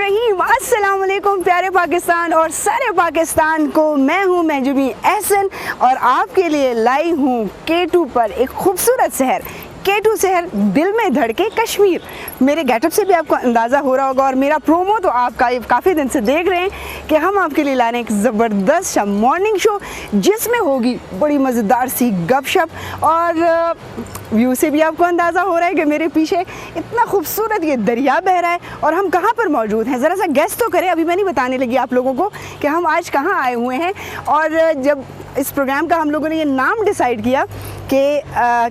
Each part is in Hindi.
रहीम। अस्सलाम वालेकुम प्यारे पाकिस्तान और सारे पाकिस्तान को मैं हूँ महजूबी एहसन और आपके लिए लाई हूँ K2 पर एक खूबसूरत शहर K2 शहर दिल में धड़के कश्मीर। मेरे गेटअप से भी आपको अंदाज़ा हो रहा होगा और मेरा प्रोमो तो आप काफ़ी दिन से देख रहे हैं कि हम आपके लिए ला रहे हैं एक ज़बरदस्त सा मॉर्निंग शो जिसमें होगी बड़ी मज़ेदार सी गपशप और व्यू से भी आपको अंदाज़ा हो रहा है कि मेरे पीछे इतना खूबसूरत ये दरिया बह रहा है और हम कहाँ पर मौजूद हैं। ज़रा सा गेस तो करें, अभी मैं नहीं बताने लगी आप लोगों को कि हम आज कहाँ आए हुए हैं। और जब इस प्रोग्राम का हम लोगों ने ये नाम डिसाइड किया कि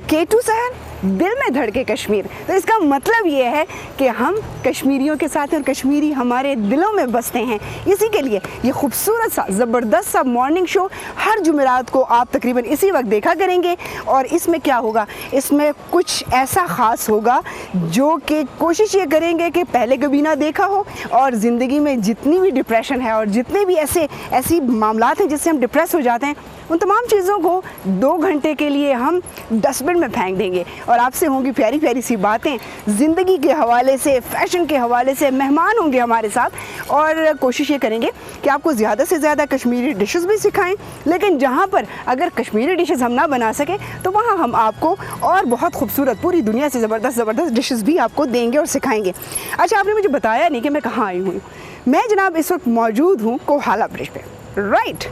K2 शहर दिल में धड़के कश्मीर, तो इसका मतलब ये है कि हम कश्मीरियों के साथ हैं और कश्मीरी हमारे दिलों में बसते हैं। इसी के लिए ये खूबसूरत सा ज़बरदस्त सा मॉर्निंग शो हर जुमेरात को आप तकरीबन इसी वक्त देखा करेंगे। और इसमें क्या होगा, इसमें कुछ ऐसा ख़ास होगा जो कि कोशिश ये करेंगे कि पहले कभी ना देखा हो और ज़िंदगी में जितनी भी डिप्रेशन है और जितने भी ऐसी मामलात हैं जिससे हम डिप्रेस हो जाते हैं, उन तमाम चीज़ों को 2 घंटे के लिए हम डस्टबिन में फेंक देंगे और आपसे होंगी प्यारी प्यारी सी बातें ज़िंदगी के हवाले से, फ़ैशन के हवाले से। मेहमान होंगे हमारे साथ और कोशिश ये करेंगे कि आपको ज़्यादा से ज़्यादा कश्मीरी डिशेस भी सिखाएं, लेकिन जहाँ पर अगर कश्मीरी डिशेस हम ना बना सकें तो वहाँ हम आपको और बहुत खूबसूरत पूरी दुनिया से ज़बरदस्त डिशेस भी आपको देंगे और सिखाएँगे। अच्छा, आपने मुझे बताया नहीं कि मैं कहाँ आई हूँ। मैं जनाब इस वक्त मौजूद हूँ कोहाला ब्रिज पे, राइट।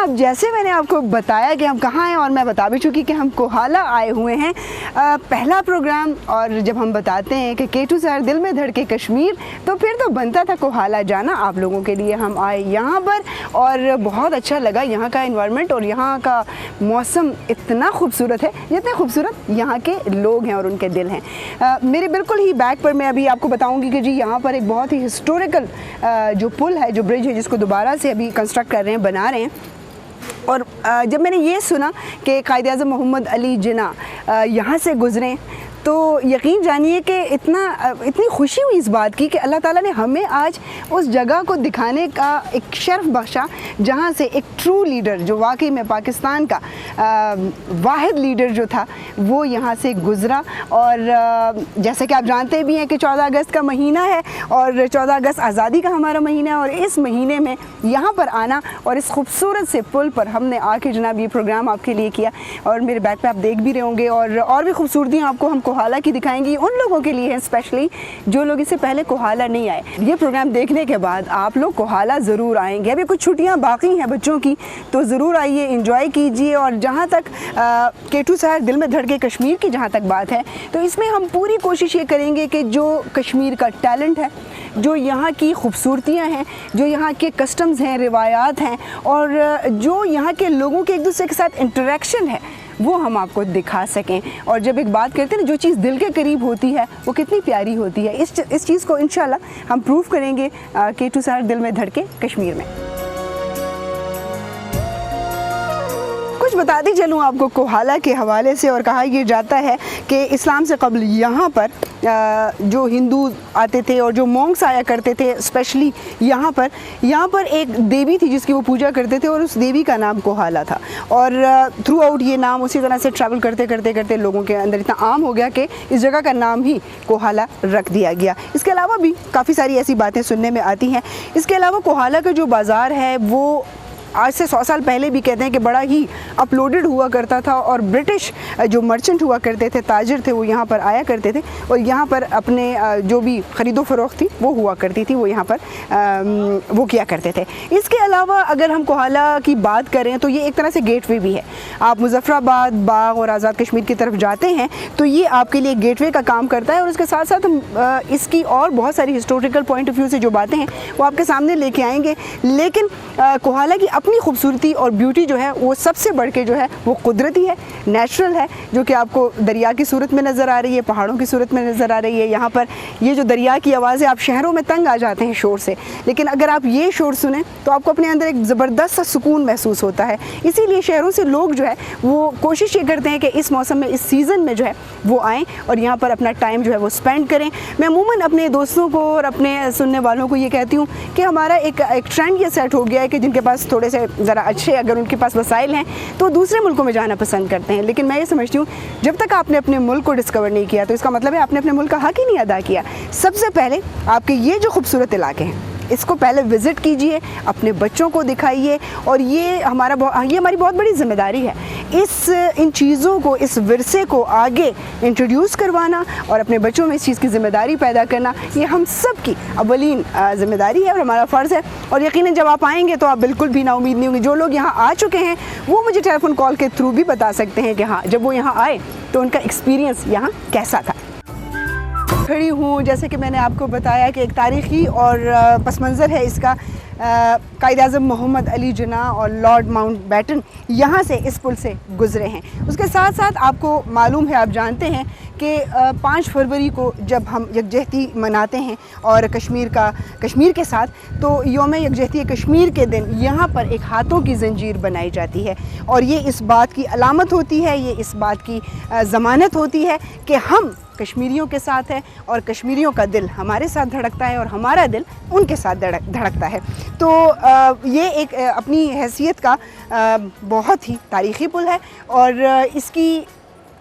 जैसे मैंने आपको बताया कि हम कहाँ हैं और मैं बता भी चुकी कि हम कोहाला आए हुए हैं। पहला प्रोग्राम, और जब हम बताते हैं कि K2 शहर दिल में धड़के कश्मीर, तो फिर तो बनता था कोहाला जाना। आप लोगों के लिए हम आए यहाँ पर और बहुत अच्छा लगा। यहाँ का एनवायरनमेंट और यहाँ का मौसम इतना खूबसूरत है जितने खूबसूरत यहाँ के लोग हैं और उनके दिल हैं। मेरे बिल्कुल ही बैक पर मैं अभी आपको बताऊँगी कि जी यहाँ पर एक बहुत ही हिस्टोरिकल जो पुल है, जो ब्रिज है, जिसको दोबारा से अभी कंस्ट्रक्ट कर रहे हैं, बना रहे हैं। और जब मैंने ये सुना कि कायद-ए-आज़म मोहम्मद अली जिन्ना यहाँ से गुज़रे तो यकीन जानिए कि इतनी खुशी हुई इस बात की कि अल्लाह ताला ने हमें आज उस जगह को दिखाने का एक शर्फ बख्शा जहाँ से एक ट्रू लीडर, जो वाकई में पाकिस्तान का वाहिद लीडर जो था, वो यहाँ से गुज़रा। और जैसे कि आप जानते भी हैं कि 14 अगस्त का महीना है और 14 अगस्त आज़ादी का हमारा महीना है और इस महीने में यहाँ पर आना और इस खूबसूरत से पुल पर हमने आके जनाब ये प्रोग्राम आपके लिए किया। और मेरे बैक पे आप देख भी रहे होंगे और भी खूबसूरतियाँ आपको हम कोहाला की दिखाएंगी। उन लोगों के लिए है स्पेशली जो लोग इससे पहले कोहाला नहीं आए। ये प्रोग्राम देखने के बाद आप लोग कोहाला ज़रूर आएंगे। अभी कुछ छुट्टियां बाकी हैं बच्चों की, तो ज़रूर आइए, एंजॉय कीजिए। और जहाँ तक K2 शहर दिल में धड़के कश्मीर की जहाँ तक बात है, तो इसमें हम पूरी कोशिश ये करेंगे कि जो कश्मीर का टैलेंट है, जो यहाँ की खूबसूरतियाँ हैं, जो यहाँ के कस्टम्स हैं, रिवायात हैं और जो यहाँ के लोगों के एक दूसरे के साथ इंटरेक्शन है, वो हम आपको दिखा सकें। और जब एक बात करते हैं ना, जो चीज़ दिल के करीब होती है वो कितनी प्यारी होती है, इस चीज़ को इंशाल्लाह हम प्रूव करेंगे K2 शहर दिल में धड़के कश्मीर में। कुछ बताती चलूँ आपको कोहाला के हवाले से। और कहा यह जाता है कि इस्लाम से कबल यहाँ पर जो हिंदू आते थे और जो मॉन्क्स आया करते थे, स्पेशली यहाँ पर एक देवी थी जिसकी वो पूजा करते थे और उस देवी का नाम कोहाला था। और थ्रू आउट ये नाम उसी तरह से ट्रैवल करते लोगों के अंदर इतना आम हो गया कि इस जगह का नाम ही कोहाला रख दिया गया। इसके अलावा भी काफ़ी सारी ऐसी बातें सुनने में आती हैं। इसके अलावा कोहाला का जो बाज़ार है वो आज से 100 साल पहले भी कहते हैं कि बड़ा ही अपलोडेड हुआ करता था और ब्रिटिश जो मर्चेंट हुआ करते थे, ताजिर थे, वो यहाँ पर आया करते थे और यहाँ पर अपने जो भी ख़रीदो फ़रोख्त थी वो हुआ करती थी, वो यहाँ पर वो किया करते थे। इसके अलावा अगर हम कोहाला की बात करें तो ये एक तरह से गेटवे भी है। आप मुज़फ़्फ़राबाद, बाग और आज़ाद कश्मीर की तरफ जाते हैं तो ये आपके लिए गेटवे का काम करता है। और उसके साथ साथ हम इसकी और बहुत सारी हिस्टोरिकल पॉइंट ऑफ व्यू से जो बातें हैं वो आपके सामने लेके आएंगे। लेकिन कोहाला की अपनी खूबसूरती और ब्यूटी जो है वो सबसे बढ़ के जो है वो कुदरती है, नेचुरल है, जो कि आपको दरिया की सूरत में नज़र आ रही है, पहाड़ों की सूरत में नज़र आ रही है। यहाँ पर ये जो दरिया की आवाज़ें, आप शहरों में तंग आ जाते हैं शोर से, लेकिन अगर आप ये शोर सुने तो आपको अपने अंदर एक ज़बरदस्त सा सुकून महसूस होता है। इसीलिए शहरों से लोग जो है वो कोशिश ये करते हैं कि इस मौसम में, इस सीज़न में जो है वो आएँ और यहाँ पर अपना टाइम जो है वो स्पेंड करें। मैं अमूमन अपने दोस्तों को और अपने सुनने वालों को ये कहती हूँ कि हमारा एक ट्रेंड ये सेट हो गया है कि जिनके पास थोड़े से ज़रा अच्छे, अगर उनके पास वसाइल हैं तो दूसरे मुल्कों में जाना पसंद करते हैं। लेकिन मैं ये समझती हूँ जब तक आपने अपने मुल्क को डिस्कवर नहीं किया तो इसका मतलब है आपने अपने मुल्क का हक़ ही नहीं अदा किया। सबसे पहले आपके ये जो खूबसूरत इलाके हैं इसको पहले विज़िट कीजिए, अपने बच्चों को दिखाइए, और ये हमारी बहुत बड़ी ज़िम्मेदारी है इन चीज़ों को, इस विरसे को आगे इंट्रोड्यूस करवाना और अपने बच्चों में इस चीज़ की ज़िम्मेदारी पैदा करना। ये हम सब की अवलीन ज़िम्मेदारी है और हमारा फ़र्ज़ है। और यकीनन जब आप आएंगे तो आप बिल्कुल भी नाउमीद नहीं होंगे। जो लोग यहाँ आ चुके हैं वो मुझे टेलीफोन कॉल के थ्रू भी बता सकते हैं कि हाँ, जब वो यहाँ आए तो उनका एक्सपीरियंस यहाँ कैसा था। खड़ी हूँ, जैसे कि मैंने आपको बताया कि एक तारीख़ी और पस मंज़र है इसका। कायद-ए-आज़म मोहम्मद अली जिन्ना और लॉर्ड माउंटबेटन यहाँ से, इस पुल से गुज़रे हैं। उसके साथ साथ आपको मालूम है, आप जानते हैं कि 5 फरवरी को जब हम यकजहती मनाते हैं और कश्मीर के साथ, तो यौम यकजहती कश्मीर के दिन यहाँ पर एक हाथों की ज़ंजीर बनाई जाती है और ये इस बात की अलामत होती है, ये इस बात की ज़मानत होती है कि हम कश्मीरियों के साथ है और कश्मीरियों का दिल हमारे साथ धड़कता है और हमारा दिल उनके साथ धड़कता है। तो ये एक अपनी हैसियत का बहुत ही तारीख़ी पुल है और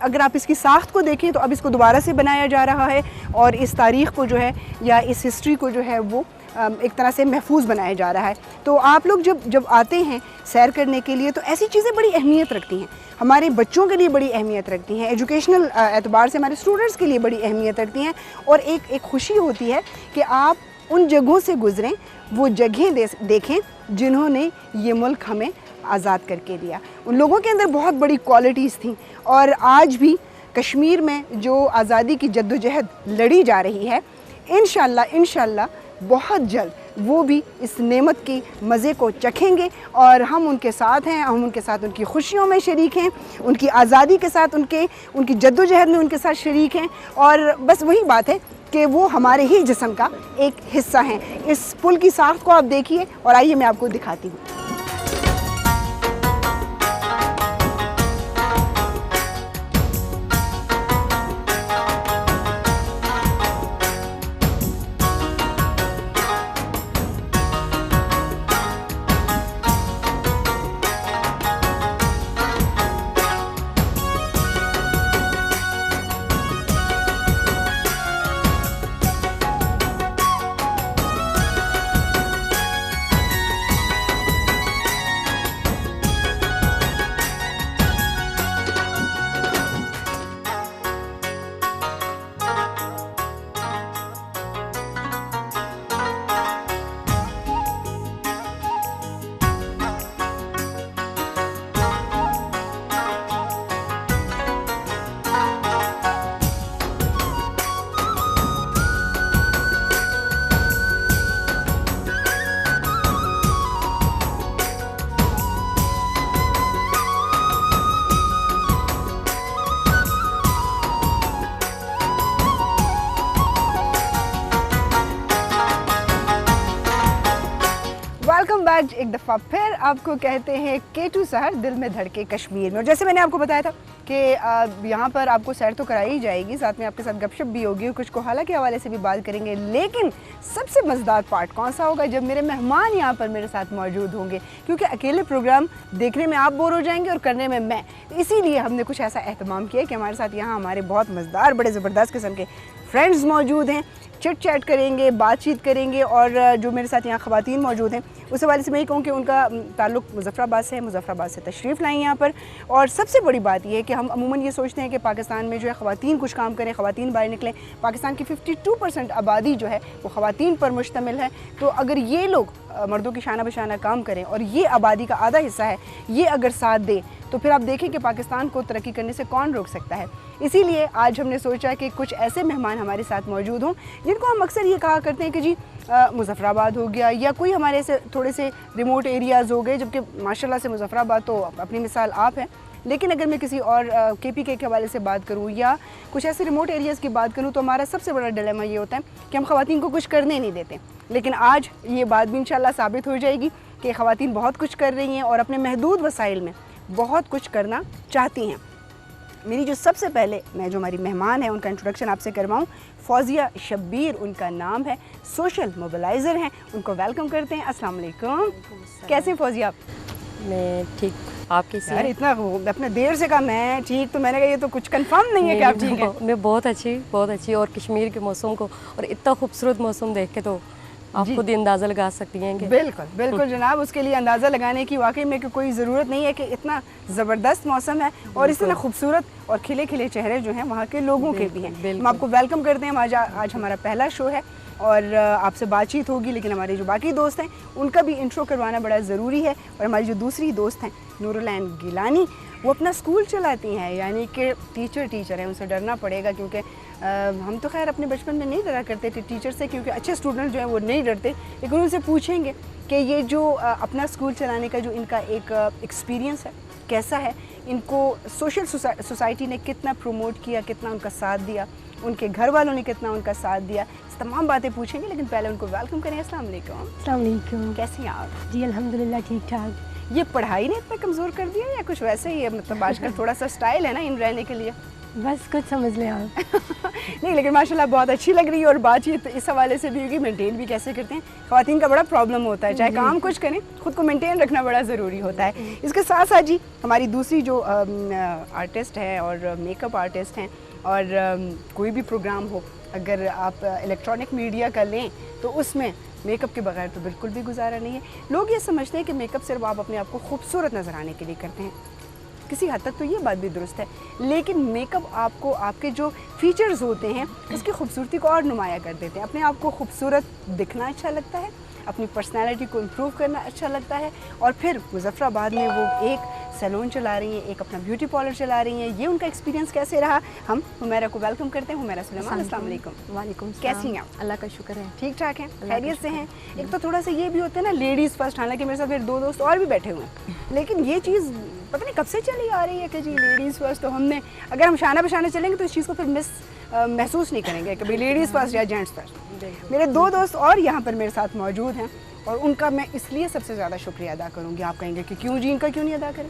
अगर आप इसकी साख्त को देखें तो अब इसको दोबारा से बनाया जा रहा है और इस तारीख़ को जो है या इस हिस्ट्री को जो है वो एक तरह से महफूज बनाया जा रहा है। तो आप लोग जब आते हैं सैर करने के लिए तो ऐसी चीज़ें बड़ी अहमियत रखती हैं, हमारे बच्चों के लिए बड़ी अहमियत रखती हैं, एजुकेशनल एतबार से हमारे स्टूडेंट्स के लिए बड़ी अहमियत रखती हैं। और एक खुशी होती है कि आप उन जगहों से गुज़रें, वो जगहें देखें जिन्होंने ये मुल्क हमें आज़ाद करके दिया। उन लोगों के अंदर बहुत बड़ी क्वालिटीज़ थी और आज भी कश्मीर में जो आज़ादी की जद्दोजहद लड़ी जा रही है, इंशाल्लाह बहुत जल्द वो भी इस नेमत की मज़े को चखेंगे और हम उनके साथ हैं, हम उनके साथ उनकी खुशियों में शरीक हैं, उनकी आज़ादी के साथ उनकी जद्दोजहद में उनके साथ शरीक हैं। और बस वही बात है कि वो हमारे ही जिस्म का एक हिस्सा हैं। इस पुल की साख्त को आप देखिए और आइए मैं आपको दिखाती हूँ। आज एक दफ़ा फिर आपको कहते हैं K2 शहर दिल में धड़के कश्मीर में। और जैसे मैंने आपको बताया था कि यहाँ पर आपको सैर तो कराई ही जाएगी, साथ में आपके साथ गपशप भी होगी और कुछ कोहाला के हवाले से भी बात करेंगे। लेकिन सबसे मज़ेदार पार्ट कौन सा होगा? जब मेरे मेहमान यहाँ पर मेरे साथ मौजूद होंगे, क्योंकि अकेले प्रोग्राम देखने में आप बोर हो जाएंगे और करने में मैं। इसीलिए हमने कुछ ऐसा एहतमाम किया कि हमारे साथ यहाँ हमारे बहुत मज़ेदार, बड़े ज़बरदस्त किस्म के फ्रेंड्स मौजूद हैं। चिट चैट करेंगे, बातचीत करेंगे और जो मेरे साथ यहाँ ख़वातीन मौजूद हैं उस हवाले से मैं ये कहूँ कि उनका ताल्लुक़ मुज़फ़्फ़राबाद से है, मुज़फ़्फ़राबाद से तशरीफ़ लाई यहाँ पर। और सबसे बड़ी बात यह है कि हम अमूमन ये सोचते हैं कि पाकिस्तान में जो है ख़वातीन कुछ काम करें, ख़वातीन बाहर निकलें। पाकिस्तान की 52% आबादी जो है वो ख़वातीन पर मुश्तमिल है। तो अगर ये लोग मर्दों की शाना बशाना काम करें और ये आबादी का आधा हिस्सा है, ये अगर साथ दे तो फिर आप देखें कि पाकिस्तान को तरक्की करने से कौन रोक सकता है। इसीलिए आज हमने सोचा कि कुछ ऐसे मेहमान हमारे साथ मौजूद हों जिनको हम अक्सर ये कहा करते हैं कि जी मुज़फ़्फ़राबाद हो गया या कोई हमारे से थोड़े से रिमोट एरियाज़ हो गए, जबकि माशाल्लाह से मुज़फ़्फ़राबाद तो अपनी मिसाल आप हैं। लेकिन अगर मैं किसी और KPK के हवाले से बात करूँ या कुछ ऐसे रिमोट एरियाज़ की बात करूँ तो हमारा सबसे बड़ा डिलेमा ये होता है कि हम ख़वातीन को कुछ करने नहीं देते। लेकिन आज ये बात भी इंशाल्लाह साबित हो जाएगी कि ख़वातीन बहुत कुछ कर रही हैं और अपने महदूद वसाइल में बहुत कुछ करना चाहती हैं। मेरी जो सबसे पहले मैं जो हमारी मेहमान है उनका इंट्रोडक्शन आपसे करवाऊँ, फौजिया शब्बीर उनका नाम है, सोशल मोबिलाइज़र हैं, उनको वेलकम करते हैं। अस्सलाम वालेकुम। कैसे फौजिया आप? मैं ठीक, आप कैसी हैं? यार इतना अपने देर से कहा मैं ठीक, तो मैंने कहा ये तो कुछ कंफर्म नहीं है कि आप ठीक हैं। मैं बहुत अच्छी और कश्मीर के मौसम को और इतना खूबसूरत मौसम देख के तो आप खुद ही अंदाज़ा लगा सकती हैं कि बिल्कुल बिल्कुल जनाब, उसके लिए अंदाज़ा लगाने की वाकई में कोई ज़रूरत नहीं है कि इतना ज़बरदस्त मौसम है और इतना खूबसूरत और खिले खिले चेहरे जो हैं वहाँ के लोगों के भी हैं। हम आपको वेलकम करते हैं। आज हमारा पहला शो है और आपसे बातचीत होगी, लेकिन हमारे जो बाकी दोस्त हैं उनका भी इंट्रो करवाना बड़ा ज़रूरी है। और हमारी जो दूसरी दोस्त हैं नूरुलैन गिलानी, वो अपना स्कूल चलाती हैं, यानी कि टीचर हैं, उनसे डरना पड़ेगा क्योंकि हम तो खैर अपने बचपन में नहीं डरा करते थे टीचर से, क्योंकि अच्छे स्टूडेंट जो हैं वो नहीं डरते। लेकिन उनसे पूछेंगे कि ये जो अपना स्कूल चलाने का जो इनका एक एक्सपीरियंस है कैसा है, इनको सोशल सोसाइटी ने कितना प्रमोट किया, कितना उनका साथ दिया, उनके घर वालों ने कितना उनका साथ दिया, तमाम बातें पूछेंगे। लेकिन पहले उनको वेलकम करें। अस्सलाम वालेकुम। अस्सलाम वालेकुम। कैसी हैं आप? जी अल्हम्दुलिल्लाह ठीक ठाक। ये पढ़ाई ने इतना कमज़ोर कर दिया या कुछ वैसे ही है? मतलब आजकल थोड़ा सा स्टाइल है ना इन रहने के लिए। बस कुछ समझ लें आप। नहीं, लेकिन माशाल्लाह बहुत अच्छी लग रही है और बातचीत इस हवाले से भी होगी मेंटेन भी कैसे करते हैं। ख़वातीन का बड़ा प्रॉब्लम होता है, चाहे काम कुछ करें खुद को मेंटेन रखना बड़ा ज़रूरी होता है। इसके साथ साथ जी हमारी दूसरी जो आर्टिस्ट है और मेकअप आर्टिस्ट हैं, और कोई भी प्रोग्राम हो अगर आप इलेक्ट्रॉनिक मीडिया का लें तो उसमें मेकअप के बगैर तो बिल्कुल भी गुजारा नहीं है। लोग ये समझते हैं कि मेकअप सिर्फ आप अपने आप को खूबसूरत नज़र आने के लिए करते हैं। किसी हद तक तो ये बात भी दुरुस्त है, लेकिन मेकअप आपको आपके जो फीचर्स होते हैं उसकी खूबसूरती को और नुमाया कर देते हैं। अपने आप को खूबसूरत दिखना अच्छा लगता है, अपनी पर्सनैलिटी को इम्प्रूव करना अच्छा लगता है। और फिर मुज़फ़्फ़राबाद में वो एक सैलून चला रही हैं, एक अपना ब्यूटी पार्लर चला रही हैं। ये उनका एक्सपीरियंस कैसे रहा, हम हुमैरा को वेलकम करते हैं। हुमैरा सुलेमान, अस्सलाम वालेकुम। वालेकुम। कैसी हैं आप? अल्लाह का शुक्र है। ठीक ठाक हैं, खैरियत से हैं। एक तो थोड़ा सा ये भी होता है ना लेडीज़ फर्स्ट, हालांकि मेरे साथ फिर दो दोस्त और भी बैठे हुए हैं, लेकिन ये चीज़ पता नहीं कब से चली आ रही है कि जी लेडीज़ फर्स्ट। तो हमने अगर हम शाना बशाना चलेंगे तो इस चीज़ को फिर महसूस नहीं करेंगे कि भाई लेडीज़ फर्स्ट या जेंट्स फर्स्ट। मेरे दो दोस्त और यहाँ पर मेरे साथ मौजूद हैं और उनका मैं इसलिए सबसे ज़्यादा शुक्रिया अदा करूँगी। आप कहेंगे कि क्यों जी, इनका क्यों नहीं अदा करें?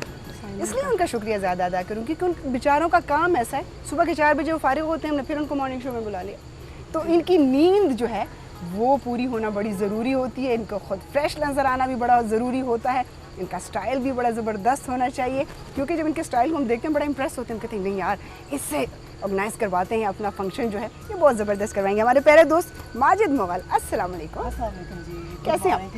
इसलिए उनका शुक्रिया ज़्यादा अदा करूँगी कि उन बेचारों का काम ऐसा है, सुबह के 4 बजे वो फारिग होते हैं, हमने फिर उनको मॉर्निंग शो में बुला लिया। तो इनकी नींद जो है वो पूरी होना बड़ी ज़रूरी होती है, इनको खुद फ्रेश नज़र आना भी बड़ा ज़रूरी होता है, इनका स्टाइल भी बड़ा ज़बरदस्त होना चाहिए। क्योंकि जब इनके स्टाइल को हम देखते हैं बड़ा इंप्रेस होते हैं, हम कहते हैं नहीं यार इससे ऑर्गेनाइज़ करवाते हैं अपना फंक्शन जो है ये बहुत ज़बरदस्त करवाएंगे। हमारे प्यारे दोस्त माजिद मुग़ल, अस्सलाम वालेकुम। कैसे हैं?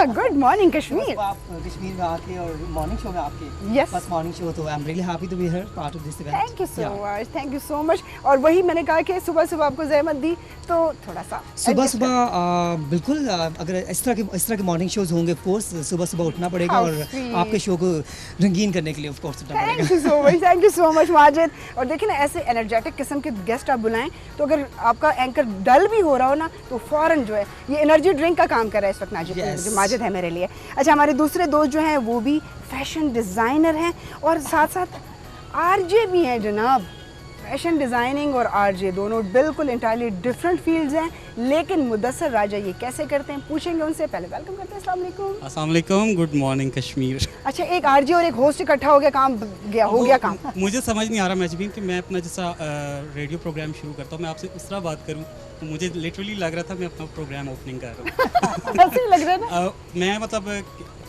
Good morning Kashmir. आप कश्मीर में आके और मॉर्निंग शो में आपके Yes. फर्स्ट मॉर्निंग शो, तो I am really happy to be here part of this event. Thank you so much, thank you so much. और वही मैंने कहा कि सुबह सुबह आपको ज़हमत दी तो थोड़ा सा सुबह सुबह बिल्कुल अगर इस तरह के मॉर्निंग शोज होंगे, ऑफ कोर्स सुबह सुबह उठना पड़ेगा How और sweet. आपके शो को रंगीन करने के लिए ऑफ कोर्स उठना थैंक पड़ेगा। You so much, thank you so much Majid. और देखिए ना ऐसे एनर्जेटिक किस्म के गेस्ट आप बुलाएं तो अगर आपका एंकर डल भी हो रहा हो ना तो फ़ौरन जो है ये एनर्जी ड्रिंक का काम कर रहा है इस वक्त Yes. जो माजिद है मेरे लिए। अच्छा, हमारे दूसरे दोस्त जो हैं वो भी फैशन डिज़ाइनर हैं और साथ साथ आरजे भी हैं जनाब। फैशन डिज़ाइनिंग और आरजे दोनों बिल्कुल इंटायरली डिफरेंट फील्ड्स हैं, लेकिन मुदस्सर राजा ये कैसे करते हैं पूछेंगे उनसे। पहले वेलकम करते हैं। अस्सलाम वालेकुम। अस्सलाम वालेकुम, गुड मॉर्निंग कश्मीर। अच्छा, एक आरजे और एक होस्ट इकट्ठा हो गया, हो गया काम। मुझे समझ नहीं आ रहा मैजबीन कि मैं अपना जैसा रेडियो प्रोग्राम शुरू करता हूँ मैं आपसे उस तरह बात करूँ, तो मुझे लिटरली लग रहा था मैं अपना प्रोग्राम ओपनिंग कर रहा हूँ। ऐसे ही लग रहा है ना। मैं मतलब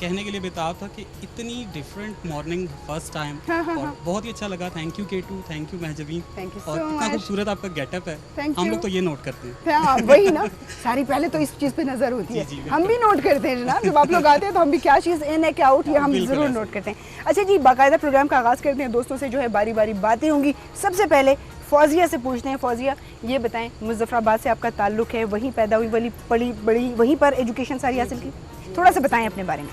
कहने के लिए बेताब था कि इतनी डिफरेंट मॉर्निंग फर्स्ट टाइम और बहुत ही अच्छा लगा। थैंक यू केटू, thank you Mahjabeen, Thank you और so इतना much. खूबसूरत आपका गेटअप है। Thank हम you. लोग तो ये नोट करते हैं। हाँ वही ना, सारी पहले तो इस चीज़ पे नज़र होती है। जी, जी, हम भी नोट करते हैं जनाब, जब आप लोग आते हैं तो हम भी क्या चीज़ इन है क्या आउट ये हम बिल्कुल ज़रूर ऐसे। नोट करते हैं। अच्छा जी, बाकायदा प्रोग्राम का आगाज़ करते हैं। दोस्तों से जो है बारी बारी बातें होंगी। सबसे पहले फौजिया से पूछते हैं। फौजिया ये बताएं, मुज़फ़्फ़राबाद से आपका ताल्लुक़ है, वहीं पैदा हुई, वहीं पढ़ी बड़ी, वहीं पर एजुकेशन सारी हासिल की, थोड़ा सा बताएं अपने बारे में।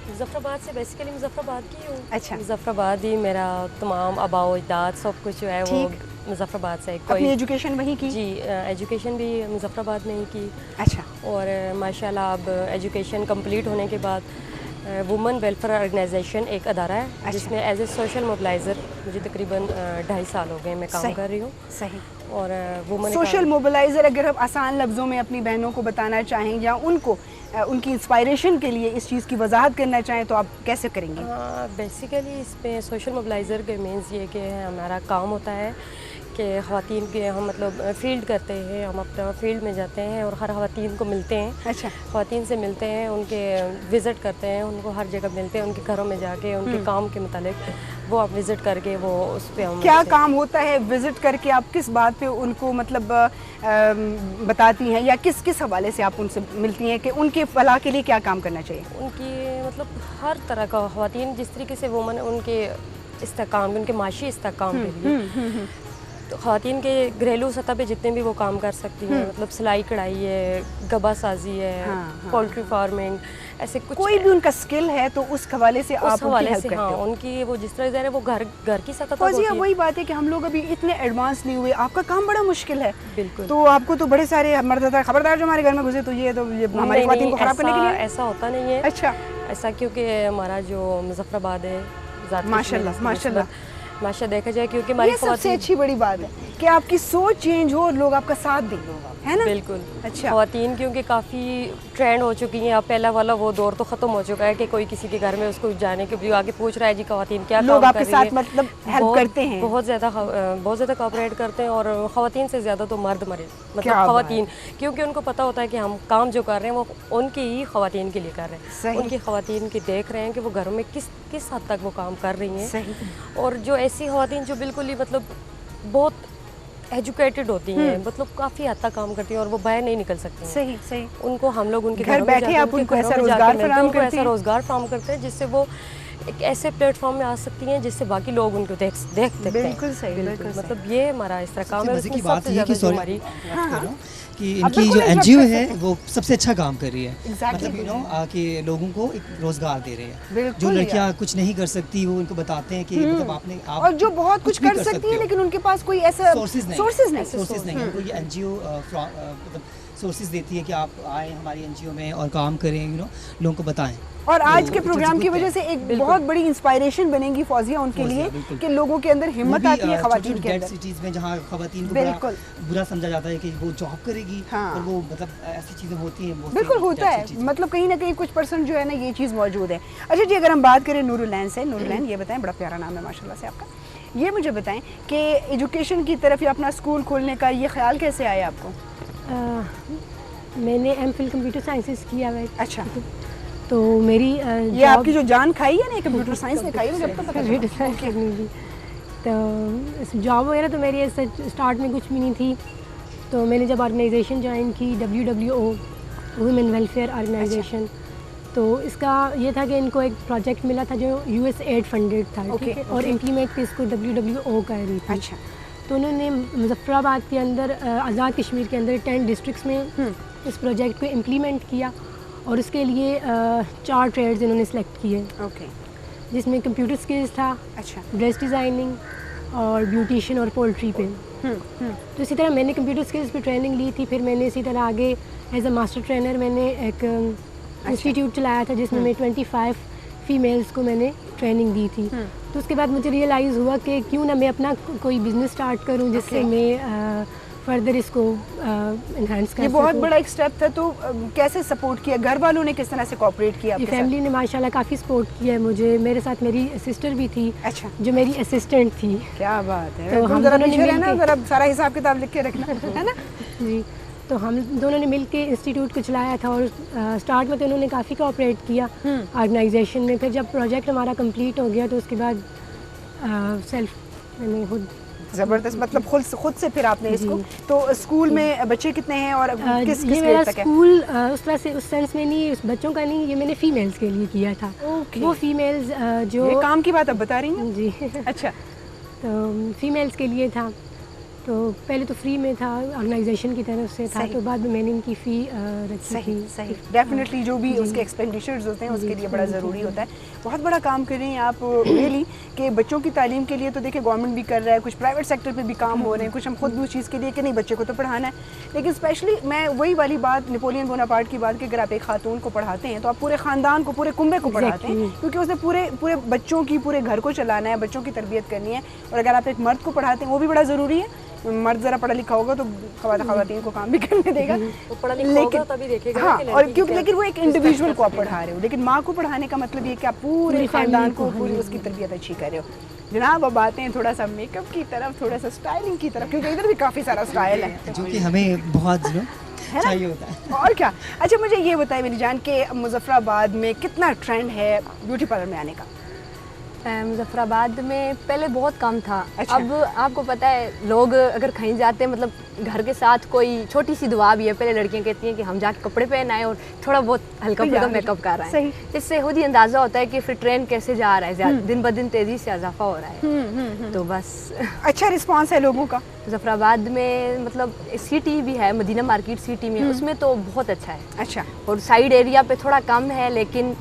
मुजफ्फराबाद से बेसिकली मुजफ्फराबाद की हूँ। अच्छा। मुजफ्फराबाद ही मेरा तमाम आबाओ अजदाद सब कुछ जो है वो ठीक। मुजफ्फराबाद से। अपनी एजुकेशन वहीं की? जी, एजुकेशन भी मुजफ्फराबाद में ही की। अच्छा। और माशाल्लाह अब एजुकेशन कंप्लीट होने के बाद वुमेन वेलफेयर ऑर्गेनाइजेशन एक अदारा है, अच्छा। जिसमें एज ए सोशल मोबिलाइज़र मुझे तकरीबन 2.5 साल हो गए मैं काम सही। कर रही हूँ। सही। और वुमेन सोशल मोबिलाइज़र अगर हम आसान लफ्ज़ों में अपनी बहनों को बताना चाहें या उनको उनकी इंस्पायरेशन के लिए इस चीज़ की वजाहत करना चाहें तो आप कैसे करेंगे? बेसिकली इसमें सोशल मोबिलाइज़र के मीन्स ये कि हमारा काम होता है कि ख़वातीन के हम मतलब फ़ील्ड करते हैं, हम अपना फील्ड में जाते हैं और हर ख़वातीन को मिलते हैं। अच्छा। ख़वातीन से मिलते हैं, उनके विज़िट करते हैं, उनको हर जगह मिलते हैं, उनके घरों में जाके उनके काम के मुतालिक वो आप विज़िट करके वो उस पर हम क्या काम होता है विज़िट करके? आप किस बात पे उनको मतलब बताती हैं या किस किस हवाले से आप उनसे मिलती हैं कि उनके फलाह के लिए क्या काम करना चाहिए? उनकी मतलब हर तरह का ख़वातीन जिस तरीके से वुमन उनके इस्तेकाम, उनके माशी इस्तेकाम के लिए तो ख़वातीन के घरेलू सतह पे जितने भी वो काम कर सकती हैं, मतलब सिलाई कढ़ाई है, गबा साजी है, पोल्ट्री फार्मिंग, ऐसे कुछ कोई भी उनका स्किल है तो उस हवाले से आप उस हवाले उनकी से हेल्प हाँ करते हो। उनकी वो जिस तरह ज़रा वो घर की सतह तक फौजिया, होती है। वही बात है कि हम लोग अभी इतने एडवांस नहीं हुए, आपका काम बड़ा मुश्किल है। बिल्कुल। तो आपको तो बड़े सारे मर्द खबरदार जो हमारे घर में घुसे तो ये हमारी नहीं, ख़वातीन को ख़राब करने के लिए ऐसा होता नहीं है। अच्छा। ऐसा क्योंकि हमारा जो मुजफ्फराबाद है माशाल्लाह माशाल्लाह माशा देखा जाए क्योंकि हमारी ये सबसे अच्छी बड़ी बात है कि आपकी सोच चेंज हो और लोग आपका साथ दें, है ना? बिल्कुल। अच्छा। ख़वातीन क्योंकि काफ़ी ट्रेंड हो चुकी हैं, अब पहला वाला वो दौर तो ख़त्म हो चुका है कि कोई किसी के घर में उसको जाने के भी आगे पूछ रहा है जी ख़वातीन क्या लोग काम आपके कर रही साथ है। मतलब हेल्प करते हैं। बहुत ज़्यादा कोऑपरेट करते हैं और ख़वातीन से ज़्यादा तो मर्द मरे मतलब क्या ख़वातीन, क्योंकि उनको पता होता है कि हम काम जो कर रहे हैं वो उनकी ही ख़वातीन के लिए कर रहे हैं। सही। उनकी ख़वातीन की देख रहे हैं कि वो घरों में किस हद तक वो काम कर रही हैं। सही। और जो ऐसी ख़वातीन जो बिल्कुल ही मतलब बहुत एजुकेटेड होती हैं, मतलब काफ़ी हद तक काम करती हैं और वो बाहर नहीं निकल सकती हैं। सही सही। उनको हम लोग उनके घर घरों में बैठे जाके आप उनके उनको घरों ऐसा में जाके रोज़गार मिलते हैं, फराहम उनको करती ऐसा हैं। रोज़गार फराहम करते हैं जिससे वो एक ऐसे प्लेटफॉर्म में आ सकती हैं जिससे बाकी लोग उनको देख सकते हैं। बिल्कुल सही, बिल्कुल सही। मतलब ये हमारा इस तरह काम है। मजे की उसमें बात सबसे ये है कि ज़्यादा जो सॉरी हमारी कि अब इनकी बिल्कुल जो interrupt एनजीओ कर है सकते वो सबसे अच्छा काम कर रही है। Exactly. मतलब कि लोगों को एक रोजगार दे रहे हैं। बिल्कुल जो लड़कियां यार। कुछ नहीं कर सकती वो उनको बताते हैं कि मतलब आपने आप और जो बहुत कुछ भी कर सकती है हो। लेकिन उनके पास कोई ऐसा सोर्सेज नहीं सोर्सेज नहीं। उनको ये एनजीओ मतलब सोर्सेज देती है कि आप आए हमारी एनजीओ में और काम करें, लोगों को बताएं। और आज तो के प्रोग्राम की वजह से एक बहुत बड़ी इंस्पायरेशन बनेगी फौजिया उनके लिए बिल्कुल। कि लोगों के अंदर हिम्मत आती है ख़वातीन के अंदर। सिटीज में जहाँ ख़वातीन को बिल्कुल। बुरा समझा जाता है कि वो जॉब करेगी हाँ। और वो मतलब ऐसी चीज़ें होती हैं बहुत सी बिल्कुल होता dead है, cities में। मतलब कहीं ना कहीं कुछ परसेंट जो है ना ये चीज़ मौजूद है। अच्छा जी, अगर हम बात करें नूरुलैन से, नूरुलैन ये बताएं, बड़ा प्यारा नाम है माशाल्लाह से आपका, ये मुझे बताएं कि एजुकेशन की तरफ या अपना स्कूल खोलने का ये ख्याल कैसे आया आपको? मैंने एमफिल कंप्यूटर साइंसेस किया हुआ है। अच्छा। तो मेरी ये आपकी जो जान खाई है ना कंप्यूटर साइंस ने खाई है, मुझे अब तो पता कंप्यूटर चला। साइंस करनी थी। तो जॉब वगैरह तो मेरी ऐसे स्टार्ट में कुछ भी नहीं थी। तो मैंने जब ऑर्गेनाइजेशन ज्वाइन की WWO वुमेन वेलफेयर ऑर्गेनाइजेशन, तो इसका ये था कि इनको एक प्रोजेक्ट मिला था जो USAID फंडेड था, ठीक है, और इम्प्लीमेंट भी इसको WWO कर रही थी। अच्छा। तो उन्होंने मुजफ्फराबाद के अंदर आज़ाद कश्मीर के अंदर 10 डिस्ट्रिक्ट्स में इस प्रोजेक्ट को इम्प्लीमेंट किया और उसके लिए 4 ट्रेड्स इन्होंने सेलेक्ट किए, ओके। जिसमें कंप्यूटर स्किल्स था, अच्छा। ड्रेस डिज़ाइनिंग और ब्यूटिशियन और पोल्ट्री पे। तो इसी तरह मैंने कंप्यूटर स्किल्स पे ट्रेनिंग ली थी। फिर मैंने इसी तरह आगे एज अ मास्टर ट्रेनर मैंने एक इंस्टीट्यूट चलाया था जिसमें मैं 25 फीमेल्स को मैंने ट्रेनिंग दी थी। तो उसके बाद मुझे रियलाइज़ हुआ कि क्यों ना मैं अपना कोई बिज़नेस स्टार्ट करूं जिससे मैं फर्दर इसको इन्हांस कर ये सकूं। बहुत बड़ा एक स्टेप था। तो कैसे सपोर्ट किया, घर वालों ने किस तरह से कोऑपरेट किया ये आपके फैमिली ने माशाल्लाह काफ़ी सपोर्ट किया है मुझे। मेरे साथ मेरी सिस्टर भी थी साथ? अच्छा, जो मेरी असिस्टेंट थी। क्या बात है। तो तुम हम जरा दोनों ने पीछे रहना, मिलके- जरा सारा हिसाब किताब लिख के रखना, है ना? जी, तो हम दोनों ने मिलके इंस्टीट्यूट को चलाया था और स्टार्ट में तो उन्होंने काफ़ी कोऑपरेट किया ऑर्गेनाइजेशन में। फिर जब प्रोजेक्ट हमारा कंप्लीट हो गया तो उसके बाद सेल्फ मैंने खुद जबरदस्त, मतलब खुद से फिर आपने इसको। तो स्कूल में बच्चे कितने हैं और किस ये किस मेरा ग्रेड तक है? स्कूल उस तरह से उस सेंस में नहीं, उस बच्चों का नहीं, ये मैंने फीमेल्स के लिए किया था। ओके। वो फीमेल्स जो ये काम की बात अब बता रही हैं? जी अच्छा। तो फीमेल्स के लिए था। तो पहले तो फ्री में था, ऑर्गेनाइजेशन की तरफ से था, सही। तो बाद में मैंने इनकी फ़ी रखी सही थी। सही डेफिनेटली जो भी उसके एक्सपेंडिचर्स होते हैं उसके लिए बड़ा ज़रूरी होता है। बहुत बड़ा काम कर रही हैं आप रियली कि बच्चों की तालीम के लिए तो देखिए गवर्नमेंट भी कर रहा है, कुछ प्राइवेट सेक्टर पे भी काम हो रहे हैं, कुछ हम खुद भी उस चीज़ के लिए कि नहीं बच्चे को तो पढ़ाना है। लेकिन स्पेशली मैं वही वाली बात नेपोलियन बोनापार्ट की बात कि अगर आप एक खातून को पढ़ाते हैं तो आप पूरे ख़ानदान को, पूरे कुंबे को पढ़ाते हैं, Exactly. क्योंकि उसने पूरे पूरे बच्चों की, पूरे घर को चलाना है, बच्चों की तरबियत करनी है। और अगर आप एक मर्द को पढ़ाते हैं वो भी बड़ा ज़रूरी है। मर्द ज़रा पढ़ा लिखा होगा तो खवातीन को काम भी करने देगा, वो पढ़ा लिखा होगा तभी देखेगा हाँ, कि और लड़की क्योंकि क्या- लेकिन वो एक इंडिविजुअल को आप पढ़ा रहे हो, लेकिन माँ को पढ़ाने का मतलब ये कि आप पूरे पूरी खानदान family को, को, पूरी हाँ, उसकी तरबियत अच्छी कर रहे हो। जनाब अब आते हैं थोड़ा सा मेकअप की तरफ, थोड़ा सा स्टाइलिंग की तरफ, क्योंकि इधर भी काफ़ी सारा स्टाइल है जो कि हमें बहुत चाहिए होता है। और क्या। अच्छा मुझे ये बताइए मेरी जान के मुजफ्फराबाद में कितना ट्रेंड है ब्यूटी पार्लर में आने का? मुजफ्फराबाद में पहले बहुत कम था। अच्छा। अब आपको पता है लोग अगर कहीं जाते हैं, मतलब घर के साथ कोई छोटी सी दुआ भी है, पहले लड़कियां कहती हैं कि हम जाके कपड़े पहन आए और थोड़ा बहुत हल्का फुल्का मेकअप कर रहे सही। हैं। इससे खुद ही अंदाज़ा होता है कि फिर ट्रेंड कैसे जा रहा है, दिन ब दिन तेज़ी से इजाफा हो रहा है। तो बस अच्छा रिस्पॉन्स है लोगों का? मुजफ्फराबाद में मतलब सिटी भी है, मदीना मार्केट सिटी में, उसमें तो बहुत अच्छा है। अच्छा और साइड एरिया पे थोड़ा कम है, लेकिन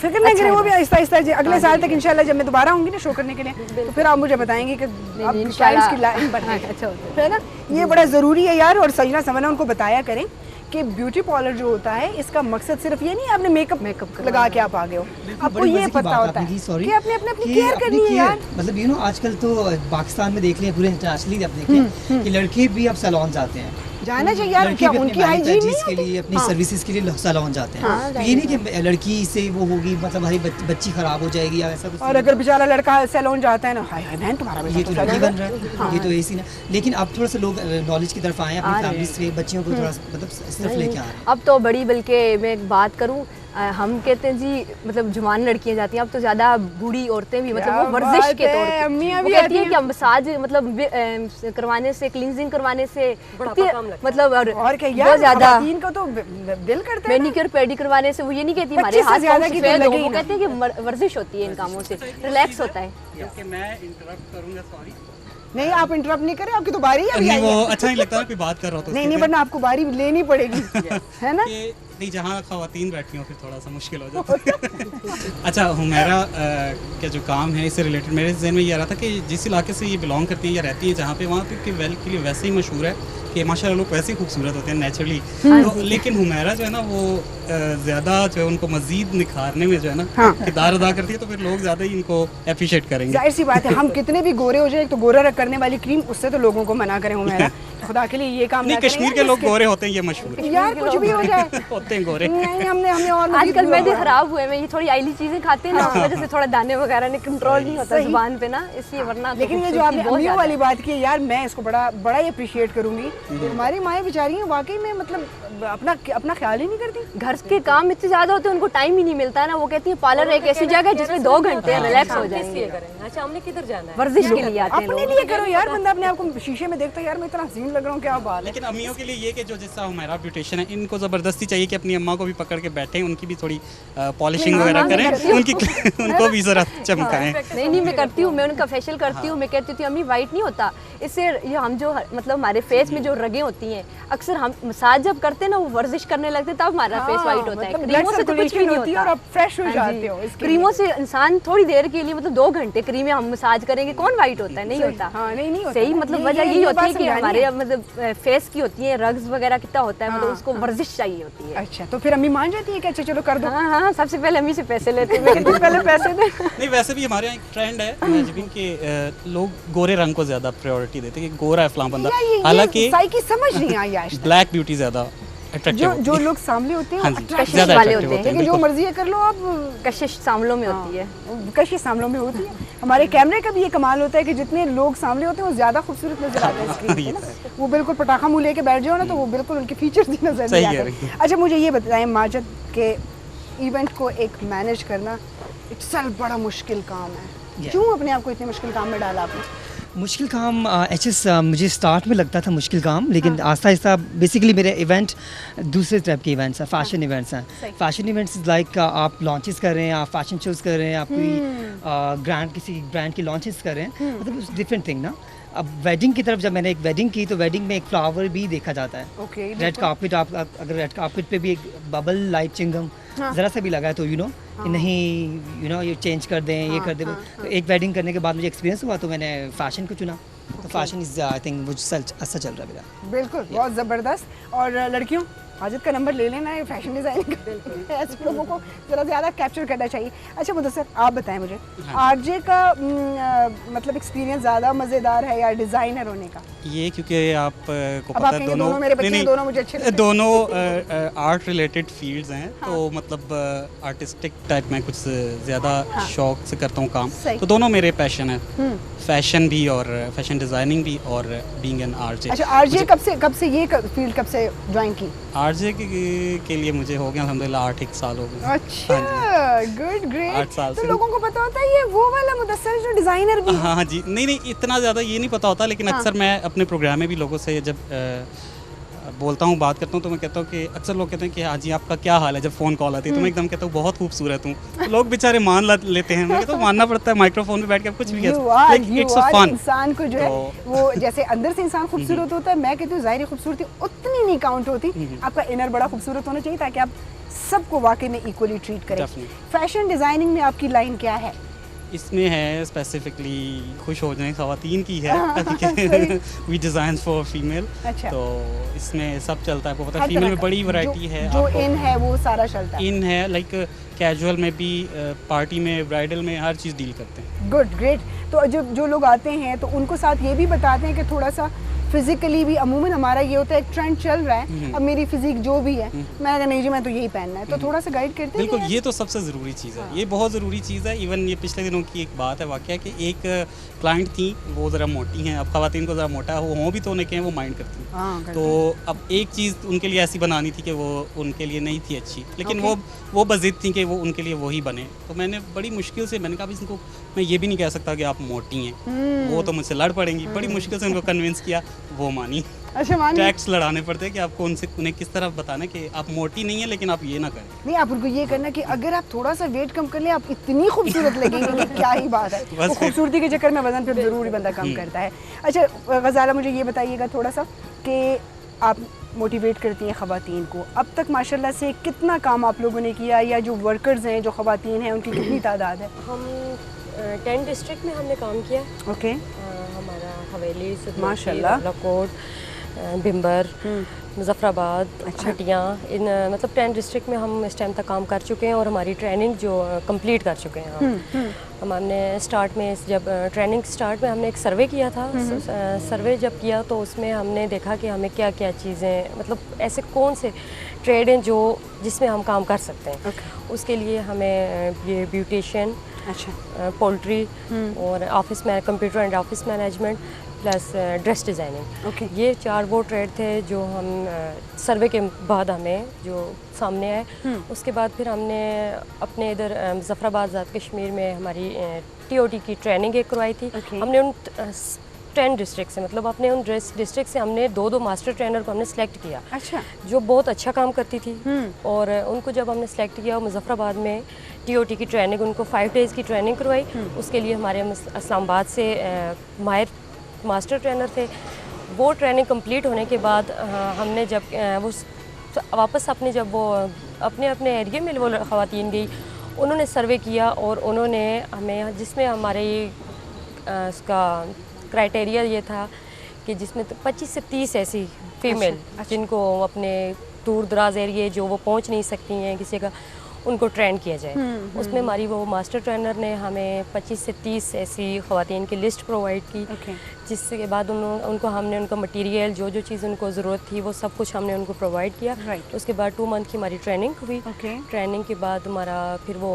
फिक्र नहीं अच्छा करें, है वो भी बस। आहिस्ता आहिस्ता अगले साल तक इंशाल्लाह जब मैं दोबारा आऊँगी ना शो करने के लिए तो फिर आप मुझे बताएंगे कि आप इंशाल्लाह। स्टाइल्स की लाइन बढ़ाएं। अच्छा होता है ना, ये बड़ा ज़रूरी है यार। और सजना समझना उनको बताया करें कि ब्यूटी पार्लर जो होता है इसका मकसद सिर्फ ये नहीं है आपने मेकअप लगा के आप आ गए हो, आपको बड़ी ये मजे की पता बात होता आपने की, है sorry, कि आपने अपने अपनी कि केयर अपनी करनी है यार। मतलब यू नो आजकल तो पाकिस्तान में देख लें, पूरे इंटरनेशनली आप देखें कि लड़के भी अब सैलून जाते हैं। जाना चाहिए यार, लड़के क्या भी अपने उनकी हाइजीन नहीं मैनिक्योर के लिए, अपनी सर्विसेज के लिए सैलून जाते हैं। हाँ, तो ये नहीं कि लड़की से वो होगी, मतलब हमारी बच्ची खराब हो जाएगी या ऐसा कुछ। और अगर बेचारा लड़का सैलून जाता है ना, हाय हाय बहन तुम्हारा ये बेटा तो तो लड़की सैलून बन रहा है, ये तो ऐसी ना। लेकिन अब थोड़ा सा लोग नॉलेज की तरफ आए हैं, अपनी फैमिली से बच्चियों को थोड़ा मतलब इस तरफ लेके आ रहे हैं। अब तो बड़ी, बल्कि मैं एक बात करूं, हम कहते हैं जी मतलब जवान लड़कियां जाती हैं, अब तो ज़्यादा बूढ़ी औरतें भी, मतलब क्या वो वर्जिश बात के है, तौर पे अम्मियां वो भी कहती आती हैं हैं। कि मसाज मतलब करवाने से, क्लींजिंग करवाने से बुढ़ापा कम लगता है। मतलब और क्या बहुत यार, ज़्यादा खवातीन का तो दिल करता है ना। मैनिक्योर पेडी करवाने से, वो ये नहीं कहती हमारे 25 से हाथ ज़्यादा पाँव की तो सफेद हो, लगे ही वो ना। कहते हैं कि वर्जिश होती है इन कामों से, रिलैक्स होता है। क्योंकि मैं इंटरप्ट करूंगा, सॉरी। नहीं आप इंटरप्ट नहीं करें, आपकी तो बारी है अभी नहीं, आई वो है। अच्छा नहीं लगता ना कोई बात कर रहा हो तो नहीं उसके नहीं पे। वरना आपको बारी लेनी पड़ेगी है ना। कि नहीं, जहाँ खवातीन बैठी हो फिर थोड़ा सा मुश्किल हो जाता है। अच्छा हुमैरा का जो काम है इससे रिलेटेड मेरे जहन में ये आ रहा था कि जिस इलाके से ये बिलोंग करती हैं या रहती हैं जहाँ पे, वहाँ पे के वेल के लिए वैसे ही मशहूर है कि माशाल्लाह लोग वैसे ही खूबसूरत होते हैं नेचुरली। तो लेकिन हुमैरा जो है ना वो ज़्यादा जो है उनको मज़ीद निखारने में जो है ना किरदार अदा करती है, तो फिर लोग ज़्यादा ही इनको अप्रिशिएट करेंगे। जाहिर सी बात है, हम कितने भी गोरे हो जाए, एक तो गोरा करने वाली क्रीम, उससे तो लोगों को मना करें हुमैरा, खुदा के लिए ये काम नहीं, ना करें कश्मीर यार, के लोग इसके- गोरे होते हैं, ये मशहूर है। यार कुछ भी हो जाए होते हैं गोरे। नहीं हमने और मज़ीद आजकल बुरा मैदे हुआ। खराब हुए हैं, ये थोड़ी आयली चीजें खाते हैं ना, उस वजह से थोड़ा दाने वगैरह ने कंट्रोल नहीं होता सही। जुबान पे ना, इसलिए वरना तो लेकिन ये जो खूबसूरती आपने बहुत अम्मियों ज़्यादा वाली है। बात की है यार, मैं इसको बड़ा बड़ा ही अप्रिशिएट करूंगी। हमारी माएँ बेचारी हैं वाकई में, मतलब अपना ख्याल ही नहीं करती। घर के काम इतने ज्यादा होते हैं, उनको टाइम ही नहीं मिलता है ना। वो कहती है पार्लर एक ऐसी जगह है जिसमें 2 घंटे रिलैक्स हो किस लिए जाएंगे, करें? अच्छा हमने किधर जाना है? वर्जिश के लिए आते हैं अपने लोग। लिए करो यार, बंदा अपने आप को शीशे में देखता है यार मैं इतना हसीन लग रहा हूँ, क्या बात है। लेकिन अम्मियों के लिए ये कि जो जैसा हमारा ब्यूटिशियन है, इनको ज़बरदस्ती चाहिए कि अपनी अम्मा को भी पकड़ के बैठें, उनकी भी थोड़ी पॉलिशिंग हाँ, वगैरह मैं करें, करती हूँ। उनकी उनको भी ज़रा चमकाएं। नहीं मैं करती हूँ, मैं उनका फेशियल करती हूँ। मैं कहती थी अम्मी वाइट नहीं होता, इससे ये हम जो मतलब हमारे फेस में जो रगें होती हैं, अक्सर हम मसाज जब करते हैं ना, वो वर्जिश करने लगते हैं तब हमारा फेस वाइट होता है। मतलब क्रीमों से तो कुछ भी नहीं होती है और होता। आप फ्रेश हो हाँ जाते जी। हो इसके क्रीमों से इंसान थोड़ी देर के लिए, मतलब 2 घंटे क्रीमें हम मसाज करेंगे, कौन वाइट होता है? नहीं होता। हाँ, नहीं होता सही ना। मतलब ये- वजह ये यही होती बात है कि समझानी हमारे है। मतलब फेस की होती है, रग्स वगैरह कितना होता है, मतलब हाँ, उसको वर्जिश चाहिए होती है। अच्छा तो फिर अम्मी मान जाती है कि अच्छा चलो कर दो। हाँ हाँ, सबसे पहले अम्मी से पैसे लेते हैं, मैं कहती हूँ पहले पैसे दे। नहीं, वैसे भी हमारे यहाँ एक ट्रेंड है इमेजिनिंग के लोग गोरे रंग को ज़्यादा प्रायोरिटी देते हैं कि गोरा है फलां बंदा, यार ये हालांकि साइकी समझ नहीं आई आज तक। ब्लैक ब्यूटी ज़्यादा जो अट्रैक्टिव जो लोग सामने होते हैं हाँ वो जी, attractive ज़्यादा वाले अट्रैक्टिव होते होते हैं, लेकिन जो बिल्कुल। मर्जी है कर लो आप, कशिश सामलों में होती है। कशी सामलों में होती है। हमारे कैमरे का भी ये कमाल होता है कि जितने लोग सामने होते हैं वो ज्यादा खूबसूरत नजर आते हैं स्क्रीन पे ना। वो बिल्कुल पटाखा मुंह लेके बैठ जाओ ना तो वो बिल्कुल उनके फीचर्स ही नजर सही नहीं कह आते। रही हैं। अच्छा मुझे ये बताएं, माजिद के इवेंट को एक मैनेज करना इट्सेल्फ बड़ा मुश्किल काम है, Yeah. क्यों अपने आप को इतने मुश्किल काम में डाला आपने? मुश्किल काम मुझे स्टार्ट में लगता था मुश्किल काम, लेकिन आहिस्ता आहिस्ता बेसिकली मेरे इवेंट दूसरे टाइप के इवेंट्स हैं, फैशन इवेंट्स हैं। फैशन इवेंट्स लाइक आप लॉन्चेस कर रहे हैं, आप फैशन शोज़ कर रहे हैं, आप कोई किसी ब्रांड की लॉन्चेस कर रहे हैं, मतलब डिफरेंट थिंग ना। अब वेडिंग की तरफ जब मैंने एक वेडिंग की तो वेडिंग में एक फ्लावर भी देखा जाता है। ओके, रेड बिल्कुल। कार्पेट, आप अगर रेड कार्पेट पे भी एक बबल लाइट चिंगम हाँ। ज़रा सा भी लगा है तो कि नहीं ये चेंज कर दें, ये कर दें। तो एक वेडिंग करने के बाद मुझे एक्सपीरियंस हुआ तो मैंने फ़ैशन को चुना। तो फैशन इज़ आई थिंक मुझ अच्छा चल रहा है मेरा। बिल्कुल, बहुत ज़बरदस्त। और लड़कियों, हाजिद का नंबर ले लेना है फैशन डिज़ाइनिंग का। ऐसे लोगों को ज़रा ज़्यादा कैप्चर करना चाहिए। अच्छा मुदस्सिर, आप बताएं मुझे, आरजे का मतलब एक्सपीरियंस ज़्यादा मज़ेदार है या डिज़ाइनर होने का? ये क्योंकि आप को अब पता आप है कहेंगे दोनों मेरे बच्चे हैं, दोनों मुझे अच्छे लगते हैं। दोनों आर्ट रिलेटेड फील्ड्स हैं। तो मतलब आर्टिस्टिक टाइप में कुछ ज़्यादा शौक से करता हूँ काम। सही। तो दोनों मेरे पैशन है, फैशन भी और फैशन डिज़ाइनिंग भी और बीइंग एन आरजे। अच्छा, आरजे कब से ये फील्ड कब से ज्वाइन की? आरजे के लिए मुझे हो गया अल्हम्दुलिल्लाह 8 साल हो गए। अच्छा, हाँ गुड, 8 ग्रेट। साल तो से। लोगों को पता होता है ये वो वाला मुदस्सिर जो डिज़ाइनर भी है? हाँ जी, नहीं इतना ज़्यादा ये नहीं पता होता, लेकिन अक्सर मैं अपने प्रोग्राम में भी लोगों से जब बोलता हूँ, बात करता हूँ, तो मैं कहता हूँ कि अक्सर लोग कहते हैं कि हाँ जी आपका क्या हाल है, जब फ़ोन कॉल आती है तो मैं एकदम कहता हूँ बहुत खूबसूरत हूँ। तो लोग बेचारे मान लेते हैं। मैं कहता हूँ मानना पड़ता है, माइक्रोफोन पे बैठ के आप कुछ भी You कह are, लेकिन you इट्स are फन। इंसान को जो है तो- वो जैसे अंदर से इंसान खूबसूरत होता है, मैं कहती हूँ ज़ाहिरी खूबसूरती उतनी नहीं काउंट होती। आपका इनर बड़ा खूबसूरत होना चाहिए ताकि आप सबको वाकई में इक्वली ट्रीट करें। Definitely। फैशन डिज़ाइनिंग में आपकी लाइन क्या है? इसमें है स्पेसिफिकली खुश हो जाएं ख़वातीन की है। सही। We design for female. अच्छा। तो इसमें सब चलता है, आपको पता है हर फीमेल तरह में का, बड़ी वैरायटी है। जो आपको इन है वो सारा चलता है। इन है, लाइक कैजुअल में भी, पार्टी में, ब्राइडल में, हर चीज़ डील करते हैं। Good, great. तो जो लोग आते हैं तो उनको साथ ये भी बताते हैं कि थोड़ा सा फिजिकली भी, अमूमन हमारा ये होता है एक ट्रेंड चल रहा है, अब मेरी फिजिक जो भी है, मैं अगर नहीं जी मैं तो यही पहनना है, तो थोड़ा सा गाइड करते हैं। बिल्कुल, ये तो सबसे ज़रूरी चीज़ है, ये बहुत ज़रूरी चीज़ है। इवन ये पिछले दिनों की एक बात है, वाक़या कि एक क्लाइंट थी, वो ज़रा मोटी हैं। अब ख़वातीन को ज़रा मोटा वो हों भी तो उन्हें कहें वो माइंड करती हैं। हाँ, करती तो अब एक चीज़ उनके लिए ऐसी बनानी थी कि वो उनके लिए नहीं थी अच्छी, लेकिन वो बज़िद थी कि वो उनके लिए वही बने। तो मैंने बड़ी मुश्किल से, मैंने कहा भी इनको मैं ये भी नहीं कह सकता कि आप मोटी हैं, वो तो मुझसे लड़ पड़ेंगी। बड़ी मुश्किल से उनको कन्विंस किया, वो मानी। अच्छा, मान टैक्स लड़ाने पड़ते हैं कि आपको उन्हें किस तरह बताना कि आप मोटी नहीं है, लेकिन आप ये ना करें। नहीं, आप उनको ये करना कि अगर आप थोड़ा सा वेट कम कर ले आप इतनी खूबसूरत लगेंगे कि क्या ही बात है। बस वो खूबसूरती के चक्कर में वजन फिर ज़रूर ही बंदा कम करता है। अच्छा गज़ाला, मुझे ये बताइएगा थोड़ा सा कि आप मोटिवेट करती हैं ख़वातीन को, अब तक माशाल्लाह से कितना काम आप लोगों ने किया, या जो वर्कर्स हैं, जो ख़वातीन हैं, उनकी कितनी तादाद है? हम 10 डिस्ट्रिक्ट में हमने काम किया। ओके, हमारा हवेली, माशाल्लाह। बालाकोट, बिम्बर, मुजफ्फराबाद, अच्छा। हटियाँ, इन मतलब 10 डिस्ट्रिक्ट में हम इस टाइम तक काम कर चुके हैं और हमारी ट्रेनिंग जो कंप्लीट कर चुके हैं हमने स्टार्ट में, जब ट्रेनिंग स्टार्ट में हमने एक सर्वे किया था। सर्वे जब किया तो उसमें हमने देखा कि हमें क्या क्या चीज़ें, मतलब ऐसे कौन से ट्रेड हैं जो जिसमें हम काम कर सकते हैं। उसके लिए हमें ये ब्यूटिशियन, अच्छा, पोल्ट्री और ऑफिस में computer and office management plus dress designing, okay. ये 4 वो ट्रेड थे जो हम सर्वे के बाद हमें जो सामने आए। उसके बाद फिर हमने अपने इधर मुजफ्फराबाद, आज़ाद कश्मीर में हमारी TOT की ट्रेनिंग एक करवाई थी। हमने उन 10 डिस्ट्रिक्ट से, मतलब अपने उन डिस्ट्रिक्ट से हमने 2 मास्टर ट्रेनर को हमने सेलेक्ट किया, अच्छा, जो बहुत अच्छा काम करती थी। और उनको जब हमने सेलेक्ट किया, मुजफ्फराबाद में TOT की ट्रेनिंग, उनको 5 डेज़ की ट्रेनिंग करवाई। उसके लिए हमारे इस्लामाबाद से माहिर मास्टर ट्रेनर थे। वो ट्रेनिंग कंप्लीट होने के बाद हमने जब वो वापस अपने एरिया में वो ख़वातीन गई, उन्होंने सर्वे किया और उन्होंने हमें, जिसमें हमारे उसका क्राइटेरिया ये था कि जिसमें 25 से 30 ऐसी फीमेल जिनको अपने दूर दराज एरिए जो वो पहुंच नहीं सकती हैं किसी का, उनको ट्रेन किया जाए। उसमें हमारी वो मास्टर ट्रेनर ने हमें 25 से 30 ऐसी ख़वातीन की लिस्ट प्रोवाइड की, जिसके बाद उनको हमने उनका मटेरियल, जो जो चीज़ उनको ज़रूरत थी वो सब कुछ हमने उनको प्रोवाइड किया। उसके बाद 2 मंथ की हमारी ट्रेनिंग हुई। ट्रेनिंग के बाद हमारा फिर वो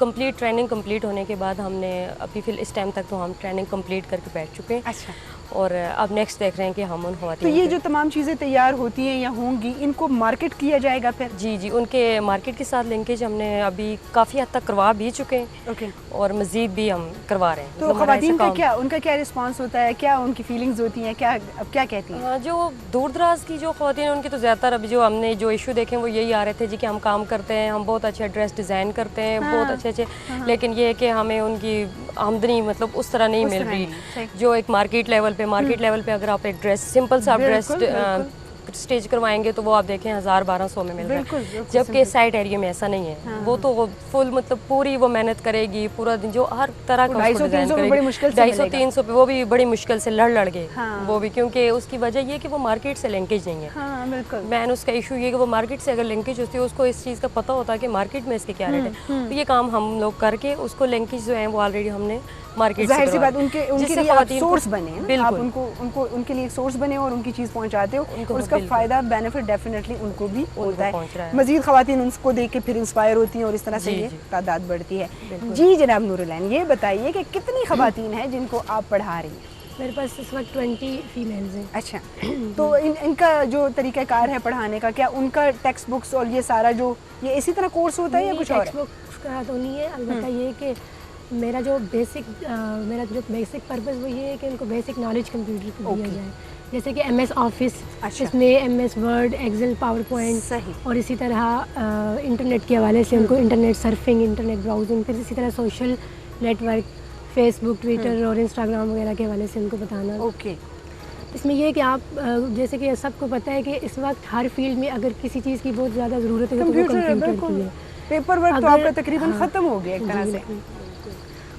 ट्रेनिंग कंप्लीट होने के बाद हमने अभी फिर इस टाइम तक तो हम ट्रेनिंग कंप्लीट करके बैठ चुके हैं। अच्छा। और अब नेक्स्ट देख रहे हैं कि हम उन तो ख़वातीन ये के- जो तमाम चीज़ें तैयार होती हैं या होंगी, इनको मार्केट किया जाएगा फिर? जी जी, उनके मार्केट के साथ लिंकेज हमने अभी काफ़ी हद तक करवा भी चुके हैं ओके। और मज़ीद भी हम करवा रहे हैं। तो मतलब हमारा ख़वातीन ऐसा का काम- क्या, उनका क्या रिस्पांस होता है, क्या उनकी फीलिंग्स होती हैं, क्या अब क्या कहती हैं? जो दूर दराज की जो ख़वातीन हैं उनके तो ज़्यादातर अभी जो हमने जो इशू देखे हैं वो यही आ रहे थे जी कि हम काम करते हैं, हम बहुत अच्छे ड्रेस डिज़ाइन करते हैं, बहुत अच्छे अच्छे, लेकिन ये है कि हमें उनकी आमदनी मतलब उस तरह नहीं उस मिल तरह रही नहीं, सही। जो एक मार्केट लेवल पे अगर आप एक ड्रेस सिंपल सा आप ड्रेस बिल्कुल, स्टेज करवाएंगे तो वो आप देखें 1000-1200 में मिल रहा बिल्कुल, है, बिल्कुल, जबकि साइड एरिया में ऐसा नहीं है। वो तो वो फुल मतलब पूरी वो मेहनत करेगी पूरा दिन, जो हर तरह का 250-300 में बड़ी मुश्किल से 250-300 पे वो भी बड़ी मुश्किल से लड़ के हाँ। वो भी, क्योंकि उसकी वजह ये है कि वो मार्केट से लिंकेज नहीं है। हाँ बिल्कुल। मैन उसका इशू ये है कि वो मार्केट से अगर लिंकेज होती है उसको इस चीज़ का पता होता है कि मार्केट में इसके क्या रेट है, तो ये काम हम लोग करके उसको लिंकेज जो है वो ऑलरेडी हमने मार्केट से जाहिर सी करवा बात, उनके दी। उनके जिससे लिए आप ख़वातीन को- सोर्स बने हैं ना, आप बिल्कुल उनको उनके लिए एक सोर्स बने और उनकी चीज़ पहुंचाते हो उनको और उसका बिल्कुल। फ़ायदा बेनिफिट डेफिनेटली उनको भी होता है। पहुंच रहा है। मज़ीद ख़वातीन उनको देख के फिर इंस्पायर होती हैं और इस तरह से जी, ये जी। तादाद बढ़ती है। जी जनाब नूरुलैन, ये बताइए कि कितनी ख़वातीन हैं जिनको आप पढ़ा रही हैं? मेरे पास इस वक्त 20 फीमेल्स हैं। अच्छा, तो इनका जो तरीक़ाकार है पढ़ाने का, क्या उनका टेक्स्ट बुक्स और ये सारा जो ये इसी तरह कोर्स होता है या कुछ और टेक्स्ट है? बुक्स का तो नहीं है, अलबत्ता ये कि मेरा जो बेसिक पर्पस वो ये है कि उनको बेसिक नॉलेज कंप्यूटर को दिया ओके। जाए, जैसे कि MS ऑफिस, अच्छा। इसमें MS Word, Excel, PowerPoint, सही। और इसी तरह इंटरनेट के हवाले से उनको इंटरनेट सर्फिंग, इंटरनेट ब्राउजिंग, फिर इसी तरह सोशल नेटवर्क, फेसबुक, ट्विटर और इंस्टाग्राम वगैरह के हवाले से उनको बताना। ओके। इसमें यह है कि आप जैसे कि सबको पता है कि इस वक्त हर फील्ड में अगर किसी चीज़ की बहुत ज़्यादा ज़रूरत है तो वो कंप्यूटर है, कंप्यूटर बिल्कुल। की है। पेपर वर्क तो अगर- आपका तकरीबन हाँ, ख़त्म हो गया एक तरह जी, से। बिल्कुल।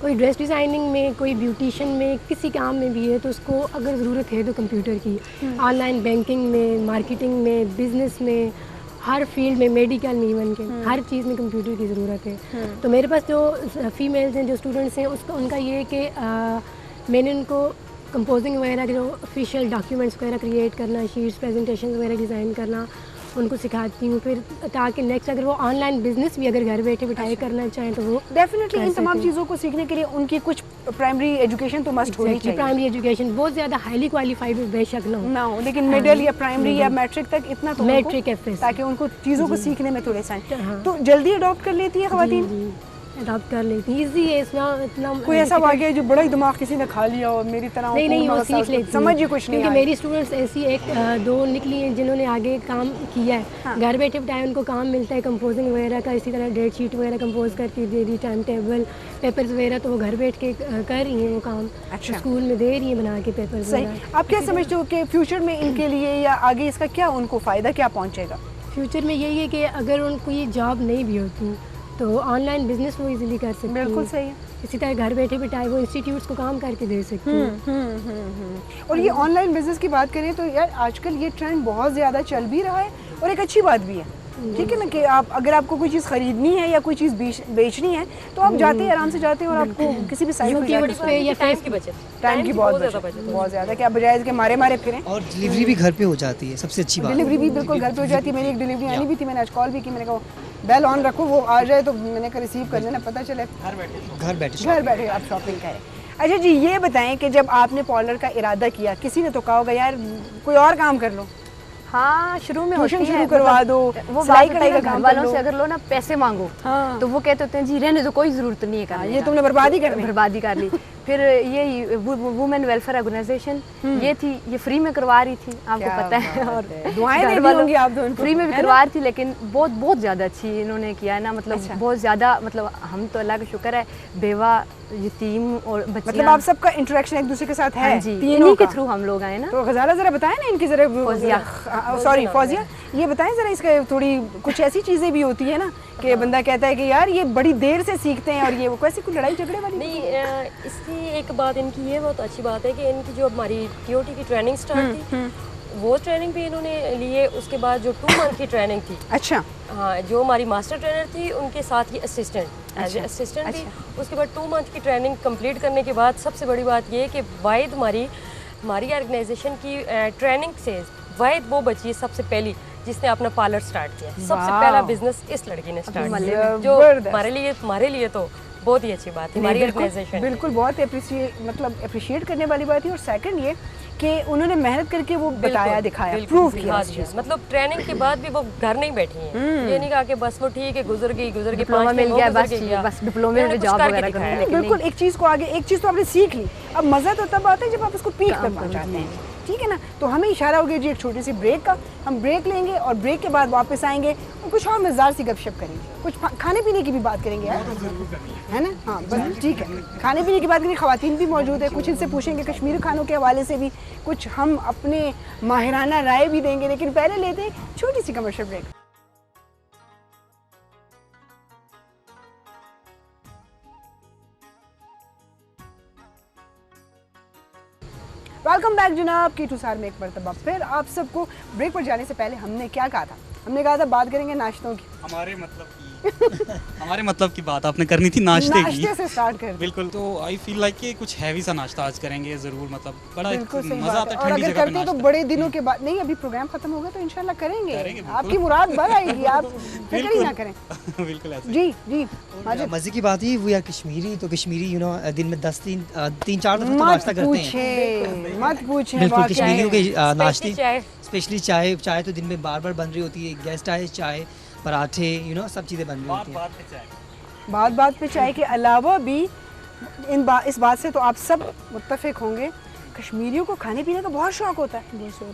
कोई ड्रेस डिज़ाइनिंग में, कोई ब्यूटिशन में, किसी काम में भी है तो उसको अगर ज़रूरत है तो कंप्यूटर की, ऑनलाइन बैंकिंग में, मार्केटिंग में, बिज़नेस में, हर फील्ड में, मेडिकल में इवन के हर चीज़ में कंप्यूटर की ज़रूरत है। तो मेरे पास जो फीमेल्स हैं, जो स्टूडेंट्स हैं, उसका उनका ये है कि मैंने उनको कंपोजिंग वगैरह के जो ऑफिशियल डॉक्यूमेंट्स वगैरह क्रिएट करना, शीट्स, प्रेजेंटेशन वगैरह डिज़ाइन करना उनको सिखाती हूँ, फिर ताकि नेक्स्ट अगर वो ऑनलाइन बिजनेस भी अगर घर बैठे बिठाए करना चाहें तो वो डेफिनेटली इन कर तमाम सकते हैं। चीज़ों को सीखने के लिए उनकी कुछ प्राइमरी एजुकेशन तो मस्ट होनी चाहिए। प्राइमरी एजुकेशन बहुत ज़्यादा हाईली क्वालिफाइड बेशक ना हो, ना हो, लेकिन मिडिल या प्राइमरी या मैट्रिक तक इतना तो मैट्रिक उनको, FS ताकि उनको चीज़ों को सीखने में थोड़े आसान। हाँ। तो जल्दी अडॉप्ट कर लेती है ख़वातीन? अडॉप्ट कर लेती हैं, ईजी है इसमें इतना। कोई ऐसा वाक़या है जो बड़ा ही दिमाग किसी ने खा लिया और मेरी तरह नहीं नहीं, वो पूर्ण सीख अवसाद लेती समझ ही कुछ नहीं क्योंकि आया। मेरी स्टूडेंट्स ऐसी दो निकली हैं जिन्होंने आगे काम किया है, घर बैठे बिठाए उनको काम मिलता है कंपोजिंग वगैरह का, इसी तरह डेट शीट वगैरह कंपोज करके दे दी, टाइम टेबल, पेपर्स वगैरह, तो वो घर बैठ के कर रही हैं वो काम। अच्छा। स्कूल में दे रही हैं बना के पेपर सही। वगैरह। आप क्या समझते हो कि फ्यूचर में इनके लिए या आगे इसका क्या उनको फ़ायदा क्या पहुँचेगा? फ्यूचर में यही है कि अगर उनको ये जॉब नहीं भी होती तो ऑनलाइन बिजनेस वो इजीली कर सकती हैं। बिल्कुल सही है। इसी तरह घर बैठे बिठाए वो इंस्टीट्यूट्स को काम करके दे सकती हैं। और ये ऑनलाइन बिजनेस की बात करें तो यार आजकल ये ट्रेंड बहुत ज़्यादा चल भी रहा है और एक अच्छी बात भी है, ठीक है ना, कि आप अगर आपको कोई चीज़ खरीदनी है या कोई चीज़ बेचनी है तो आप जाते हैं, आराम से जाते हैं और आपको किसी भी साइट यूट्यूब पे या टाइम फेस की बचत, टाइम की बहुत ज़्यादा बचत, बचत। बहुत ज़्यादा, कि आप बजाय इसके मारे मारे फिरें। और डिलीवरी भी घर पे हो जाती है, सबसे अच्छी बात है। डिलीवरी भी बिल्कुल घर पे हो जाती है। मेरी एक डिलीवरी आनी भी थी, मैंने आज कॉल भी की, मैंने कहा बेल ऑन रखो, वो आ जाए तो मैंने कहा रिसीव कर लेना, पता चले घर बैठे घर बैठे आप शॉपिंग करें। अच्छा जी, ये बताएं कि जब आपने पार्लर का इरादा किया, किसी ने तो कहा होगा यार कोई और काम कर लो, हाँ, शुरू में ट्यूशन होती है, शुरू करवा मतलब दो, वो सिलाई बात कढ़ाई का होती है ना, काम घर कर वालों लो। से अगर लो ना पैसे मांगो हाँ। तो वो कहते होते हैं जी रहने दो, कोई ज़रूरत नहीं है करने ये का। तुमने बर्बादी करनी है। बर्बादी कर ली। फिर ये वुमेन वेलफेयर ऑर्गेनाइजेशन ये थी, ये फ्री में करवा रही थी, आपको क्या पता है, बात और है। दुआएं घर दे दी वालों- होंगी आप तो उनको, फ्री में भी है ना? करवा रही थी, लेकिन बहुत बहुत ज़्यादा अच्छी इन्होंने किया है ना, मतलब अच्छा। बहुत ज़्यादा, मतलब हम तो अल्लाह का शुक्र है, बेवा, यतीम और मतलब बच्चियां, आप सबका इंटरेक्शन एक दूसरे के साथ है, हाँ जी, तीनों इन्हीं के का। थ्रू हम लोग आए ना। तो गजाला जरा बताएं ना इनकी जरा, फौजिया। सॉरी फौजिया, ये बताएं जरा, इसका थोड़ी कुछ ऐसी चीज़ें भी होती है ना कि बंदा कहता है कि यार ये बड़ी देर से सीखते हैं और ये वो कैसी कोई लड़ाई झगड़े वाली नहीं, इसकी एक बात इनकी ये बहुत अच्छी बात है कि इनकी जो हमारी TOT की ट्रेनिंग स्टार्ट थी वो ट्रेनिंग भी इन्होंने लिए, उसके बाद जो 2 मंथ की ट्रेनिंग थी, अच्छा हाँ, जो हमारी मास्टर ट्रेनर थी उनके साथ ये असिस्टेंट एज ए असिस्टेंट थी। उसके बाद 2 मंथ की ट्रेनिंग कंप्लीट करने के बाद सबसे बड़ी बात ये है कि वाहिद हमारी ऑर्गेनाइजेशन की ट्रेनिंग से वाहिद वो बची है सबसे पहली जिसने अपना पार्लर स्टार्ट किया। सबसे वाह। पहला बिजनेस इस लड़की ने स्टार्ट किया, जो जबरदस्त। हमारे लिए तो बहुत ही अच्छी बात है हमारी ऑर्गेनाइजेशन। बिल्कुल बहुत अप्रिशिएट करने वाली बात है। और सेकंड ये कि उन्होंने मेहनत करके वो बताया, दिखाया, प्रूव किया उस चीज़ को। मतलब ट्रेनिंग के बाद भी वो घर नहीं बैठी हैं, ये नहीं कहा कि बस वो ठीक है गुजर गई डिप्लोमा 5 मिल महीने गया, गुजर बस गया। बस डिप्लोमे में कुछ जॉब करके वगैरह दिखाया। करनी है। बिल्कुल, एक चीज़ तो आपने सीख ली। अब मज़ा तो तब आता है जब आप उसको पीक तक पहुंचाते हैं, ठीक है ना। तो हमें इशारा हो गया जी एक छोटी सी ब्रेक का, हम ब्रेक लेंगे और ब्रेक के बाद वापस आएंगे और कुछ और मज़ेदार सी गपशप करेंगे, कुछ खाने पीने की भी बात करेंगे यार, है ना। हाँ बस ठीक है, खाने पीने की बात करेंगे, ख़वातीन भी मौजूद है, कुछ इनसे पूछेंगे कश्मीरी खानों के हवाले से भी, कुछ हम अपने माहिराना राय भी देंगे। लेकिन पहले लेते हैं छोटी सी कमर्शियल ब्रेक। वेलकम बैक जनाब, कीटू सार में एक मरतबा फिर आप सबको। ब्रेक पर जाने से पहले हमने क्या कहा था? हमने कहा था बात करेंगे नाश्तों की। हमारे मतलब की बात आपने करनी थी नाश्ते की। नाश्ते से स्टार्ट कर बिल्कुल, तो आई फील लाइक कि कुछ हैवी सा नाश्ता आज करेंगे ज़रूर, मतलब बड़ा बिल्कुल सही मज़ा बात आता है। है और ठंडी अगर जगह पे करते हैं तो नाश्ता। बड़े दिनों के बाद नहीं, अभी प्रोग्राम खत्म होगा तो इंशाल्लाह करेंगे, बिल्कुल। आपकी मुराद बढ़ आएगी, आप फिक्र ही ना करें। बिल्कुल ऐसे। जी जी माजिद, मज़े की बात ही वो या कश्मीरी, तो कश्मीरी दिन में 3-4 दफ़ा तो मत नाश्ता करते हैं। पूछे मत पूछे, बिल्कुल, वाकई। कश्मीरियों के नाश्ते चाय स्पेशली चाय तो दिन में बार बार बन रही होती है। गेस्ट आए, चाय, पराठे, सब चीज़ें बन रही होती हैं। बात पे चाय के अलावा भी इस बात से तो आप सब मुत्तफिक होंगे, कश्मीरियों को खाने पीने का बहुत शौक होता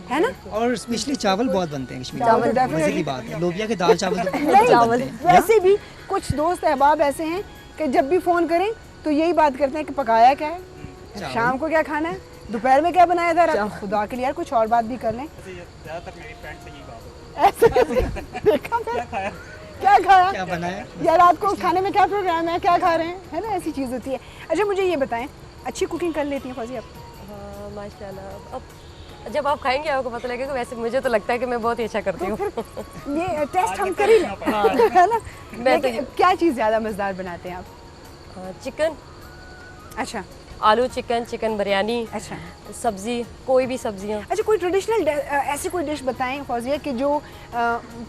है ना। और स्पेशली चावल बहुत बनते हैं कश्मीरी। चावल तो मज़े की बात है, लोबिया के दाल चावल तो नहीं, चावल वैसे भी कुछ दोस्त अहबाब ऐसे हैं कि जब भी फ़ोन करें तो यही बात करते हैं कि पकाया क्या है, शाम को क्या खाना है, दोपहर में क्या बनाया था रात। खुदा के लिए यार कुछ और बात भी कर लें। ज़्यादातर मेरी फ्रेंड से यही बात होती ऐसे देखा मैंने, क्या खाया, क्या बनाया यार रात को खाने में क्या प्रोग्राम है, क्या खा रहे हैं, है ना, ऐसी चीज़ होती है। अच्छा मुझे ये बताएं, अच्छी कुकिंग कर लेती हैं फौजी आप? हाँ माशाल्लाह। अब जब आप खाएंगे आपको पता लगेगा। वैसे मुझे तो लगता है कि मैं बहुत ही अच्छा करती हूँ। ये टेस्ट हम कर ही लें, है ना। मैं तो लेकिन क्या चीज़ ज़्यादा मज़ेदार बनाते हैं आप? चिकन, अच्छा आलू चिकन, चिकन बिरयानी, अच्छा सब्जी, कोई भी सब्जियाँ। अच्छा कोई ट्रेडिशनल ऐसी कोई डिश बताएं फौजिया कि जो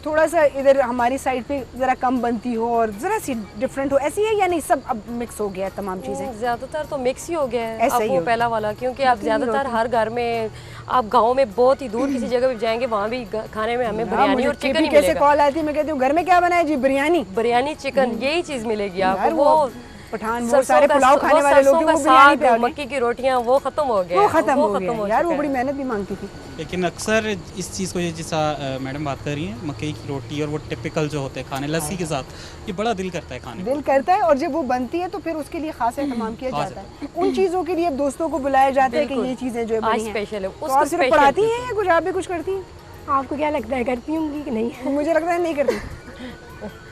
थोड़ा सा इधर हमारी साइड पे ज़रा कम बनती हो और ज़रा सी डिफरेंट हो, ऐसी है या नहीं सब अब मिक्स हो गया है तमाम चीज़ें? ज़्यादातर तो मिक्स ही हो गया है। ऐसा ही आप वो हो गया। पहला वाला, क्योंकि आप ज़्यादातर हर घर में, आप गांव में बहुत ही दूर किसी जगह पे जाएंगे वहाँ भी खाने में हमें बिरयानी और चिकन ही कैसे मिलेगा। कॉल आती है, मैं कहती हूँ घर में क्या बनाया जी, बिरयानी बिरयानी चिकन यही चीज़ मिलेगी यार आपको। वो पठान वो सरसों सारे का- पुलाव खाने वाले लोग सरसों हैं, का वो बिरयानी साग, पे आ गए। मक्की की रोटियाँ वो खत्म हो गया। वो खत्म हो खत्म गया हो यार, वो चुका बड़ी है। मेहनत भी मांगती थी। लेकिन अक्सर इस चीज़ को जैसा मैडम बात कर रही हैं, मकई की रोटी और वो टिपिकल जो होते हैं खाने लस्सी के साथ, ये बड़ा दिल करता है खाने को। दिल करता है, और जब वो बनती है तो फिर उसके लिए खास एहतमाम किया खास जाता है। उन चीज़ों के लिए अब दोस्तों को बुलाया जाता है कि बिल्कुल। ये चीज़ें जो है आज बनी हैं। स्पेशल है, तो उसको आप सिर्फ स्पेशल पढ़ाती कीजिए। हैं या कुछ आप भी कुछ करती हैं? आपको क्या लगता है करती होंगी कि नहीं? मुझे लगता है नहीं करती।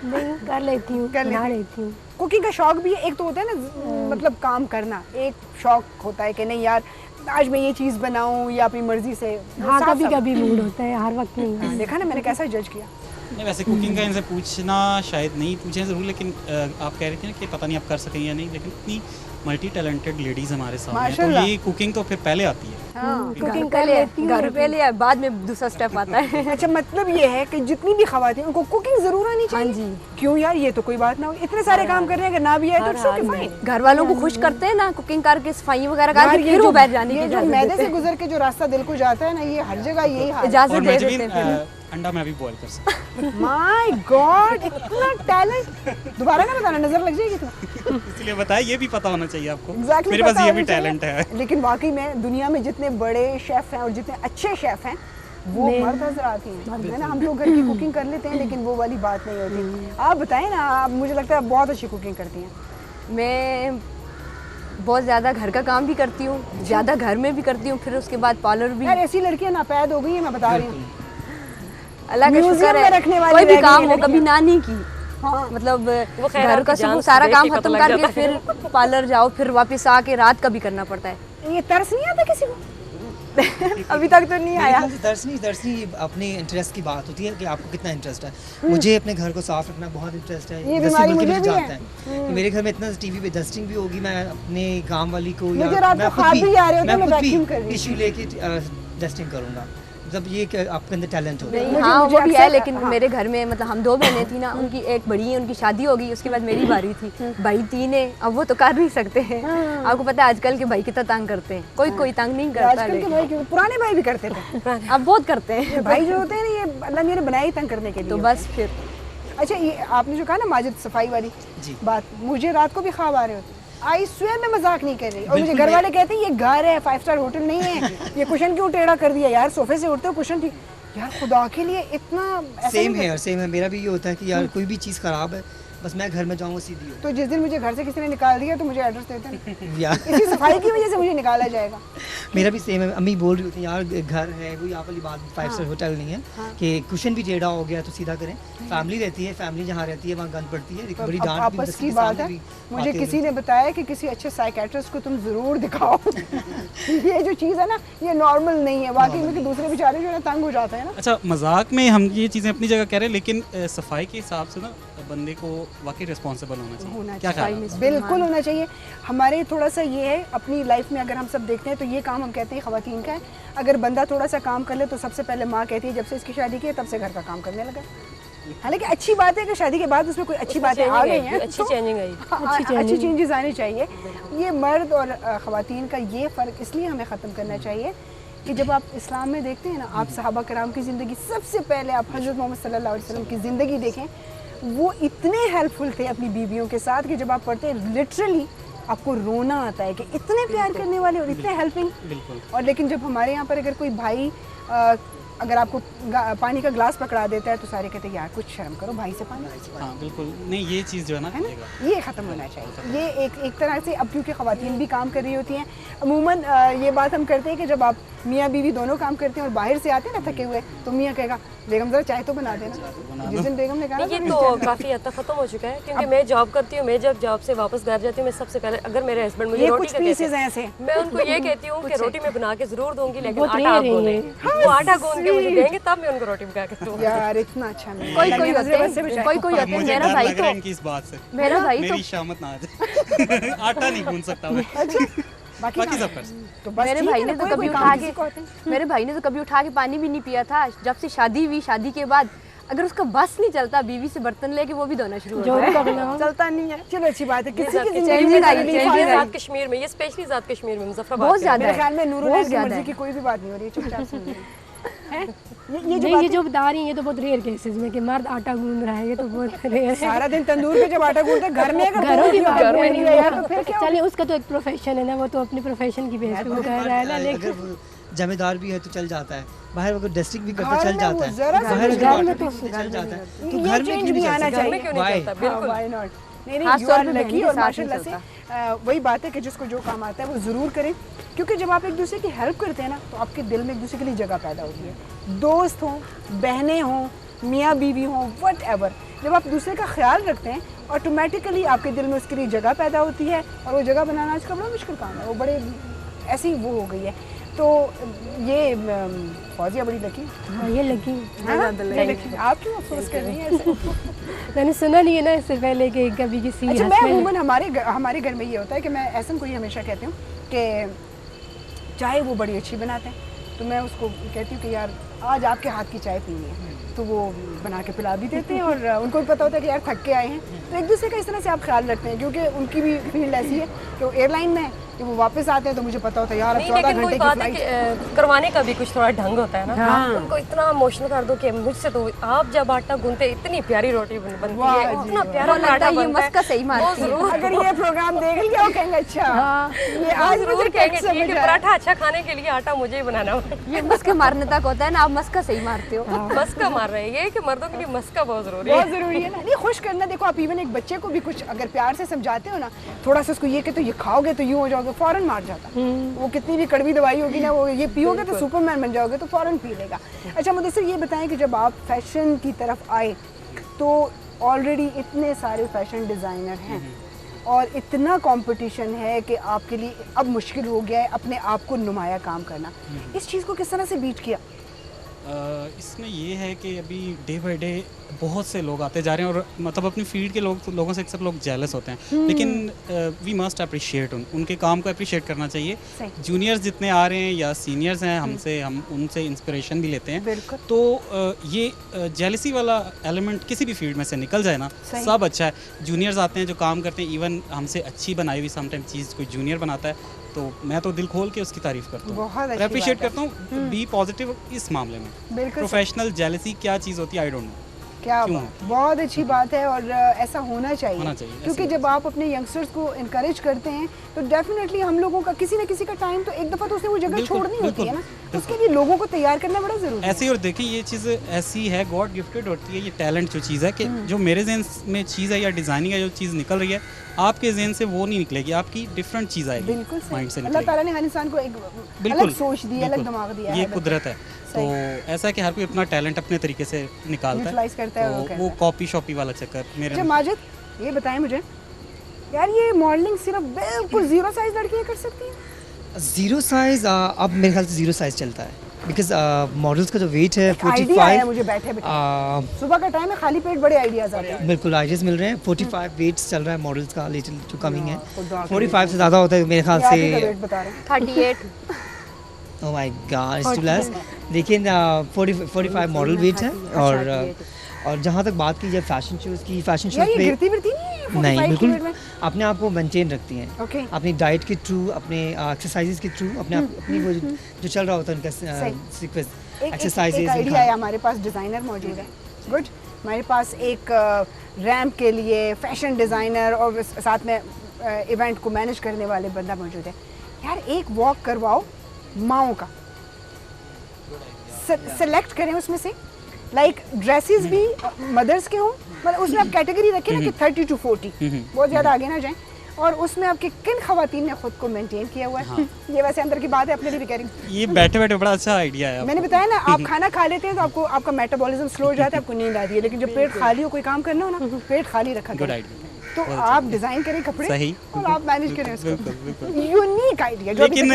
नहीं, कर लेती हूँ, कर बना लेती लेती हूँ। कुकिंग का शौक भी है, एक तो होता है ना मतलब काम करना, एक शौक होता है कि नहीं यार आज मैं ये चीज़ बनाऊं या अपनी मर्जी से। हाँ, साथ कभी साथ- कभी मूड होता है, हर वक्त नहीं। हाँ, देखा ना मैंने कैसा जज किया। नहीं, वैसे कुकिंग का इनसे पूछना शायद नहीं पूछें ज़रूर, लेकिन आप कह रही थी ना कि पता नहीं आप कर सकें या नहीं, लेकिन इतनी मल्टी टैलेंटेड लेडीज़ हमारे सामने हैं, तो माशाल्लाह। ये कुकिंग तो फिर पहले आती है। हाँ कुकिंग घर कर लेती हूँ। घर पे लिया, बाद में दूसरा स्टेप आता है। अच्छा मतलब ये है कि जितनी भी खवातीन उनको कुकिंग जरूर आनी चाहिए। हाँ जी। क्यों यार, ये तो कोई बात ना हो, इतने सारे काम कर रहे हैं, अगर ना भी आए तो it's okay, fine। घर वालों को खुश करते हैं ना, कुकिंग करके सफाई वगैरह यार, करके फिर वो बैठ जाने की ये जो इजाजत मैदे देते से हैं। गुजर के जो रास्ता दिल को जाता है ना, ये हर जगह यही हाल है। इजाजत और दे मैं देते हैं फिर। अंडा मैं भी बॉयल कर सकता हूँ। माय गॉड, इतना टैलेंट। दोबारा ना बताना, नजर लग जाएगी तुम्हें। इसलिए बताया, ये भी पता होना चाहिए आपको। Exactly मेरे पता पास ये होना भी चाहिए। टैलेंट है। लेकिन वाकई में दुनिया में जितने बड़े शेफ हैं और जितने अच्छे शेफ हैं वो मर्द नजर आती हैं, है ना। हम लोग घर की कुकिंग कर लेते हैं लेकिन वो वाली बात नहीं होती। आप बताएं ना, आप, मुझे लगता है आप बहुत अच्छी कुकिंग करती हैं। मैं बहुत ज़्यादा घर का काम भी करती हूँ, ज़्यादा घर में भी करती हूँ, फिर उसके बाद पार्लर भी। यार ऐसी लड़कियां नापैद हो गई हैं, मैं बता रही हूँ। अल्लाह का म्यूजियम शुक्र में रखने है, वाली कोई रह भी गई काम हैं हो, कभी लड़कियां। नानी की, हाँ मतलब वो खैर घर आपकी का जान सब से सारा देख काम के पता खत्म लग करके जाता है। फिर पार्लर जाओ, फिर वापस आके रात का भी करना पड़ता है। ये तरस नहीं आता किसी को? अभी तक तो नहीं आया। दर्शनी अपने इंटरेस्ट की बात होती है कि आपको कितना इंटरेस्ट है। मुझे अपने घर को साफ रखना बहुत इंटरेस्ट है। ये दस्ती बीमारी बल्कि मुझे भी जाता है। कि मेरे घर में इतना टीवी पे डस्टिंग भी होगी, मैं अपने काम वाली को मुझे रात को ख्वाब भी आ रहे होते हैं, मैं खुद भी वैक्यूम कर रही हूँ। टिश्यू लेके डस्टिंग करूँगा। मतलब ये कि आपके अंदर टैलेंट हो। नहीं, हाँ वो भी है, लेकिन मेरे घर में मतलब हम 2 बहनें थी ना, उनकी एक बड़ी है, उनकी शादी हो गई, उसके बाद मेरी बारी थी, भाई 3 है, अब वो तो कर नहीं सकते हैं। आपको पता है आजकल के भाई कितना तंग करते हैं, कोई तंग नहीं करता, आजकल के भाई पुराने भाई भी करते थे, अब बहुत करते हैं भाई जो होते हैं ना, ये अल्लाह ने बनाए ही तंग करने के लिए। तो बस फिर अच्छा, ये आपने जो कहा ना माजिद सफाई वाली बात, मुझे रात को भी ख्वाब आ रहे होते, आई स्वेयर मैं मजाक नहीं कर रही, और मुझे घर वाले कहते हैं ये घर है, 5 स्टार होटल नहीं है, ये कुशन क्यों टेढ़ा कर दिया यार, सोफे से उठते हो कुशन ठीक, यार खुदा के लिए इतना सेम है मेरा भी ये होता है कि यार कोई भी चीज़ ख़राब है, बस मैं घर में जाऊँ सीधी हो। तो जिस दिन मुझे घर से किसी ने निकाल दिया तो मुझे एड्रेस देते हैं यार इसी सफाई की वजह से मुझे निकाला जाएगा। मेरा भी सेम है, अम्मी बोल रही होती है यार घर है, वो यहाँ वाली बात 5 स्टार होटल नहीं है कि कुशन भी टेढ़ा हो गया तो सीधा करें, फैमिली रहती है, फैमिली जहाँ रहती है वहाँ गंद पड़ती है, एक बड़ी डांट भी आपस की बात है, मुझे किसी ने बताया कि किसी अच्छे साइकेट्रिस्ट को तुम ज़रूर दिखाओ ये जो चीज़ है ना, ये नॉर्मल नहीं है वाकई में, कि दूसरे बेचारे जो है तंग हो जाते हैं ना। अच्छा, मजाक में हम ये चीज़ें अपनी जगह कह रहे हैं, लेकिन सफाई के हिसाब से ना बंदे को वाकई रिस्पॉन्सिबल होना चाहिए। क्या ख्याल है? बिल्कुल होना चाहिए। हमारे थोड़ा सा ये है अपनी लाइफ में, अगर हम सब देखते हैं तो ये काम हम कहते हैं ख़वातीन का है। अगर बंदा थोड़ा सा काम कर ले तो सबसे पहले माँ कहती है जब से इसकी शादी की है तब से घर का काम करने लगा। हालांकि अच्छी बात है कि शादी के बाद उसमें कोई अच्छी बातें आ गई हैं, अच्छी चेंजिंग आई, अच्छी चेंजेस आनी चाहिए। ये मर्द और ख़वातीन का ये फ़र्क इसलिए हमें ख़त्म करना चाहिए कि जब आप इस्लाम में देखते हैं ना, आप सहाबा कराम की ज़िंदगी, सबसे पहले आप हज़रत मोहम्मद सल्लल्लाहु अलैहि वसल्लम की ज़िंदगी देखें, वो इतने हेल्पफुल थे अपनी बीवियों के साथ कि जब आप पढ़ते हैं लिटरली आपको रोना आता है कि इतने प्यार करने वाले और इतने हेल्पिंग। और लेकिन जब हमारे यहाँ पर अगर कोई भाई अगर आपको पानी का ग्लास पकड़ा देता है तो सारे कहते हैं यार कुछ शर्म करो, भाई से पानी। हाँ बिल्कुल नहीं, ये चीज़ जो है ना, ये ख़त्म होना चाहिए। ये एक तरह से अब क्योंकि ख़वातीन भी काम कर रही होती हैं, अमूमन ये बात हम करते हैं कि जब आप मियाँ बीवी दोनों काम करते हैं और बाहर से आते हैं ना थके हुए, तो मियाँ कहेगा बेगम ज़रा चाय तो बना देना। जिस दिन बेगम ने कहा ये तो काफ़ी हद तक ख़त्म हो चुका है, क्योंकि मैं जॉब करती हूँ, मैं जब जॉब से वापस घर जाती हूँ, मैं सबसे पहले अगर मेरे हस्बैंड मुझे रोटी का कहते हैं, मैं उनको ये कहती हूँ कि रोटी मैं बना के ज़रूर दूंगी, लेकिन आटा आप गूंदें, वो आटा गूंद के मुझे देंगे तब मैं उनको रोटी बना के दूंगी। यार इतना अच्छा नहीं। कोई होते हैं मेरा भाई तो इस बात से मेरा भाई मेरी तो शामत ना आ जाए आटा नहीं गूंद सकता मैं। बाकी सब कर तो बस मेरे ठीक भाई है ने ना, तो कोई कभी काम उठा किसी को होता है। के मेरे भाई ने तो कभी उठा के पानी भी नहीं पिया था। जब से शादी हुई, शादी के बाद अगर उसका बस नहीं चलता, बीवी से बर्तन लेके वो भी धोना शुरू हो जाए, चलता नहीं है। चलो अच्छी बात है, किसी की चेंजिंग जिंदगी आई, में चेंजिंग आई। ज़ात कश्मीर में, ये स्पेशली ज़ात कश्मीर में, मुजफ्फराबाद बहुत के ज़्यादा मेरे है, ख्याल में नूरुल बहुत की ज़्यादा मर्जी है। की कोई भी बात नहीं हो रही है, चुपचाप सुन रही है। ये जो बता रही हैं ये तो बहुत रेयर केसेस में कि मर्द आटा गूंद रहा है, ये तो बहुत रेयर है। सारा दिन तंदूर पे जब आटा गूंथते हैं, घर में अगर घरों की बात घर में नहीं है यार तो फिर क्या? चलिए उसका तो एक प्रोफेशन है ना, वो तो अपने प्रोफेशन की बेस पे वो कर रहा है ना, लेकिन अगर वो जमींदार भी है तो चल जाता है, बाहर अगर डिस्ट्रिक्ट भी करता घर चल में जाता वो है, जरा सा बाहर भी अगर घर में आटा भी चल जाता है, तो ये घर में change क्यों भी नहीं आना चल चाहिए। सकता? क्यों नहीं Why? चलता? बिल्कुल। Why not? नहीं खास you तौर are पे lucky बहन के और साथ माशाल्लाह नहीं से वही बात है कि जिसको जो काम आता है वो ज़रूर करें, क्योंकि जब आप एक दूसरे की हेल्प करते हैं ना तो आपके दिल में एक दूसरे के लिए जगह पैदा होती है। दोस्त हों, बहनें हों, मियाँ बीवी हों, वट एवर, जब आप दूसरे का ख्याल रखते हैं ऑटोमेटिकली आपके दिल में उसके लिए जगह पैदा होती है, और वो जगह बनाना आज का बड़ा मुश्किल काम है, वो बड़े ऐसी वो हो गई है। तो ये फौजिया बड़ी लकी, ये लगी आप क्यों अफसोस कर रही हैं ऐसे? मैंने सुना नहीं है ना इससे पहले कि कभी किसी अच्छा, मैं husband- अमूमन हमारे घर में ये होता है कि मैं ऐसा को ही हमेशा कहती हूँ कि चाय वो बड़ी अच्छी बनाते हैं, तो मैं उसको कहती हूँ कि यार आज आपके हाथ की चाय पीनी है, तो वो बना के पिला भी देते हैं, और उनको भी पता होता है कि यार थक के आए हैं, तो एक दूसरे का इस तरह से आप ख्याल रखते हैं, क्योंकि उनकी भी फील्ड ऐसी है कि वो एयरलाइन में है, कि वो वापस आते हैं तो मुझे पता होता है यार अब नहीं, 14 लेकिन घंटे कोई की बात है फ्लाइट। कि करवाने का भी कुछ थोड़ा ढंग होता है ना। हाँ। उनको इतना इमोशनल कर दो कि मुझसे तो आप जब आटा गूंथते इतनी प्यारी रोटी बनती वाह है, जी, इतना वाह। प्यारा लगता पराठा है ये बनता है, मस्का सही वो मारती है। जरूर अगर ये प्रोग्राम देख लिया वो कहेंगे अच्छा ये आज जरूर मुझे कहेंगे टेक्स्ट ठीक है, समझ आया। पराठा अच्छा खाने के लिए आटा मुझे ही बनाना होगा। ये मस्के मारने तक होता है ना, आप मस्का सही मारते हो। मस्का मार रहे हैं, ये कि मर्दों के लिए मस्का बहुत जरूरी है। बहुत ज़रूरी है ना, नहीं खुश करना। देखो आप इवन एक बच्चे को भी कुछ अगर प्यार से समझाते हो ना, थोड़ा सा उसको ये कहते हो ये खाओगे तो यूँ हो जाओगे, फ़ौरन मार जाता। वो कितनी भी कड़वी दवाई होगी ना, वो ये पियोगे तो सुपरमैन बन जाओगे, तो फ़ौरन पी लेगा। अच्छा मुदस्सिर ये बताएं कि जब आप फैशन की तरफ आए तो ऑलरेडी इतने सारे फैशन डिज़ाइनर हैं और इतना कंपटीशन है कि आपके लिए अब मुश्किल हो गया है अपने आप को नुमाया काम करना। इस चीज़ को किस तरह से बीट किया? इसमें ये है कि अभी डे बाय डे बहुत से लोग आते जा रहे हैं और मतलब अपनी फील्ड के लोगों से सब लोग जेलस होते हैं, लेकिन वी मस्ट अप्रिशिएट उनके काम को अप्रिशिएट करना चाहिए। जूनियर्स जितने आ रहे हैं या सीनियर्स हैं हमसे, हम उनसे इंस्पिरेशन भी लेते हैं। तो ये जेलसी वाला एलिमेंट किसी भी फील्ड में से निकल जाए ना, सब अच्छा है। जूनियर्स आते हैं जो काम करते हैं, इवन हमसे अच्छी बनाई हुई समटाइम चीज़ कोई जूनियर बनाता है तो मैं तो दिल खोल के उसकी तारीफ करता हूँ, बहुत अप्रिशिएट करता हूँ। बी पॉजिटिव इस मामले में। प्रोफेशनल जेलसी क्या चीज़ होती है आई डोंट नो। क्या बहुत अच्छी बात है और ऐसा होना चाहिए क्योंकि जब आप अपने यंगस्टर्स को इनकरेज करते हैं तो डेफिनेटली हम लोगों का किसी न किसी का टाइम तो एक दफ़ा तो उसने वो जगह छोड़नी होती है ना, उसके लिए लोगों को तैयार करना बड़ा ज़रूरी है। ऐसे ही और देखिए ये चीज़ ऐसी है, गॉड गिफ्टेड होती है ये टैलेंट जो चीज़ है कि जो मेरे जहन में चीज़ है या डिज़ाइनिंग है जो चीज़ निकल रही है आपके जहन से वो नहीं निकलेगी, आपकी डिफरेंट चीज़ आएगी। बिल्कुल माइंड से अल्लाह ताला ने हर इंसान को एक अलग सोच दी, अलग दिमाग दिया है, ये कुदरत है। तो ऐसा है कि हर कोई अपना टैलेंट अपने तरीके से निकालता है, तो वो कॉपी शॉपी वाला चक्कर मेरे। माजिद ये बताएं मुझे यार, ये मॉडलिंग सिर्फ बिल्कुल जीरो साइज लड़कियां कर सकती हैं? जीरो साइज अब मेरे ख्याल से जीरो साइज चलता है बिकॉज मॉडल्स का जो वेट है 45 मुझे बैठे सुबह का टाइम है, खाली पेट बड़े आइडियाज आते हैं। बिल्कुल आइडियाज मिल रहे हैं। 45 वेट्स चल रहा है मॉडल्स का, लिटिल जो कमिंग है 45 से ज़्यादा होता है मेरे ख्याल से। 38 oh my God it's too less, लेकिन 45 मॉडल वेट है। और जहाँ तक बात की जाए फैशन शोज़ की, फैशन शोज़ पे नहीं बिल्कुल अपने आप को मेंटेन रखती हैं अपनी डाइट के थ्रू, अपने एक्सरसाइजेस के थ्रू, अपनी वो जो चल रहा होता है उनका सीक्वेंस एक्सरसाइजेस। आइडिया है हमारे पास, डिज़ाइनर मौजूद है। गुड, हमारे पास एक रैम्प के लिए फैशन डिज़ाइनर और साथ में इवेंट को मैनेज करने वाले बंदा मौजूद है। यार एक वॉक करवाओ माओ का, सेलेक्ट करें उसमें से, लाइक ड्रेसेस भी मदर्स के हों, मतलब उसमें आप कैटेगरी रखें ना कि 30 to 40, बहुत ज़्यादा आगे ना जाएं, और उसमें आपके किन खवातीन ने खुद को मेंटेन किया हुआ है। हाँ। ये वैसे अंदर की बात है, अपने लिए भी कह रही हूँ। ये बैठे बैठे बड़ा अच्छा आइडिया है। मैंने बताया ना, आप खाना खा लेते हैं तो आपको आपका मेटाबॉलिज्म स्लो हो जाता है, आपको नींद आती है, लेकिन जब पेट खाली हो, कोई काम करना हो ना, पेट खाली रखा करें, तो आप डिजाइन करें कपड़े सही और आप मैनेज करें उसको। Unique idea. लेकिन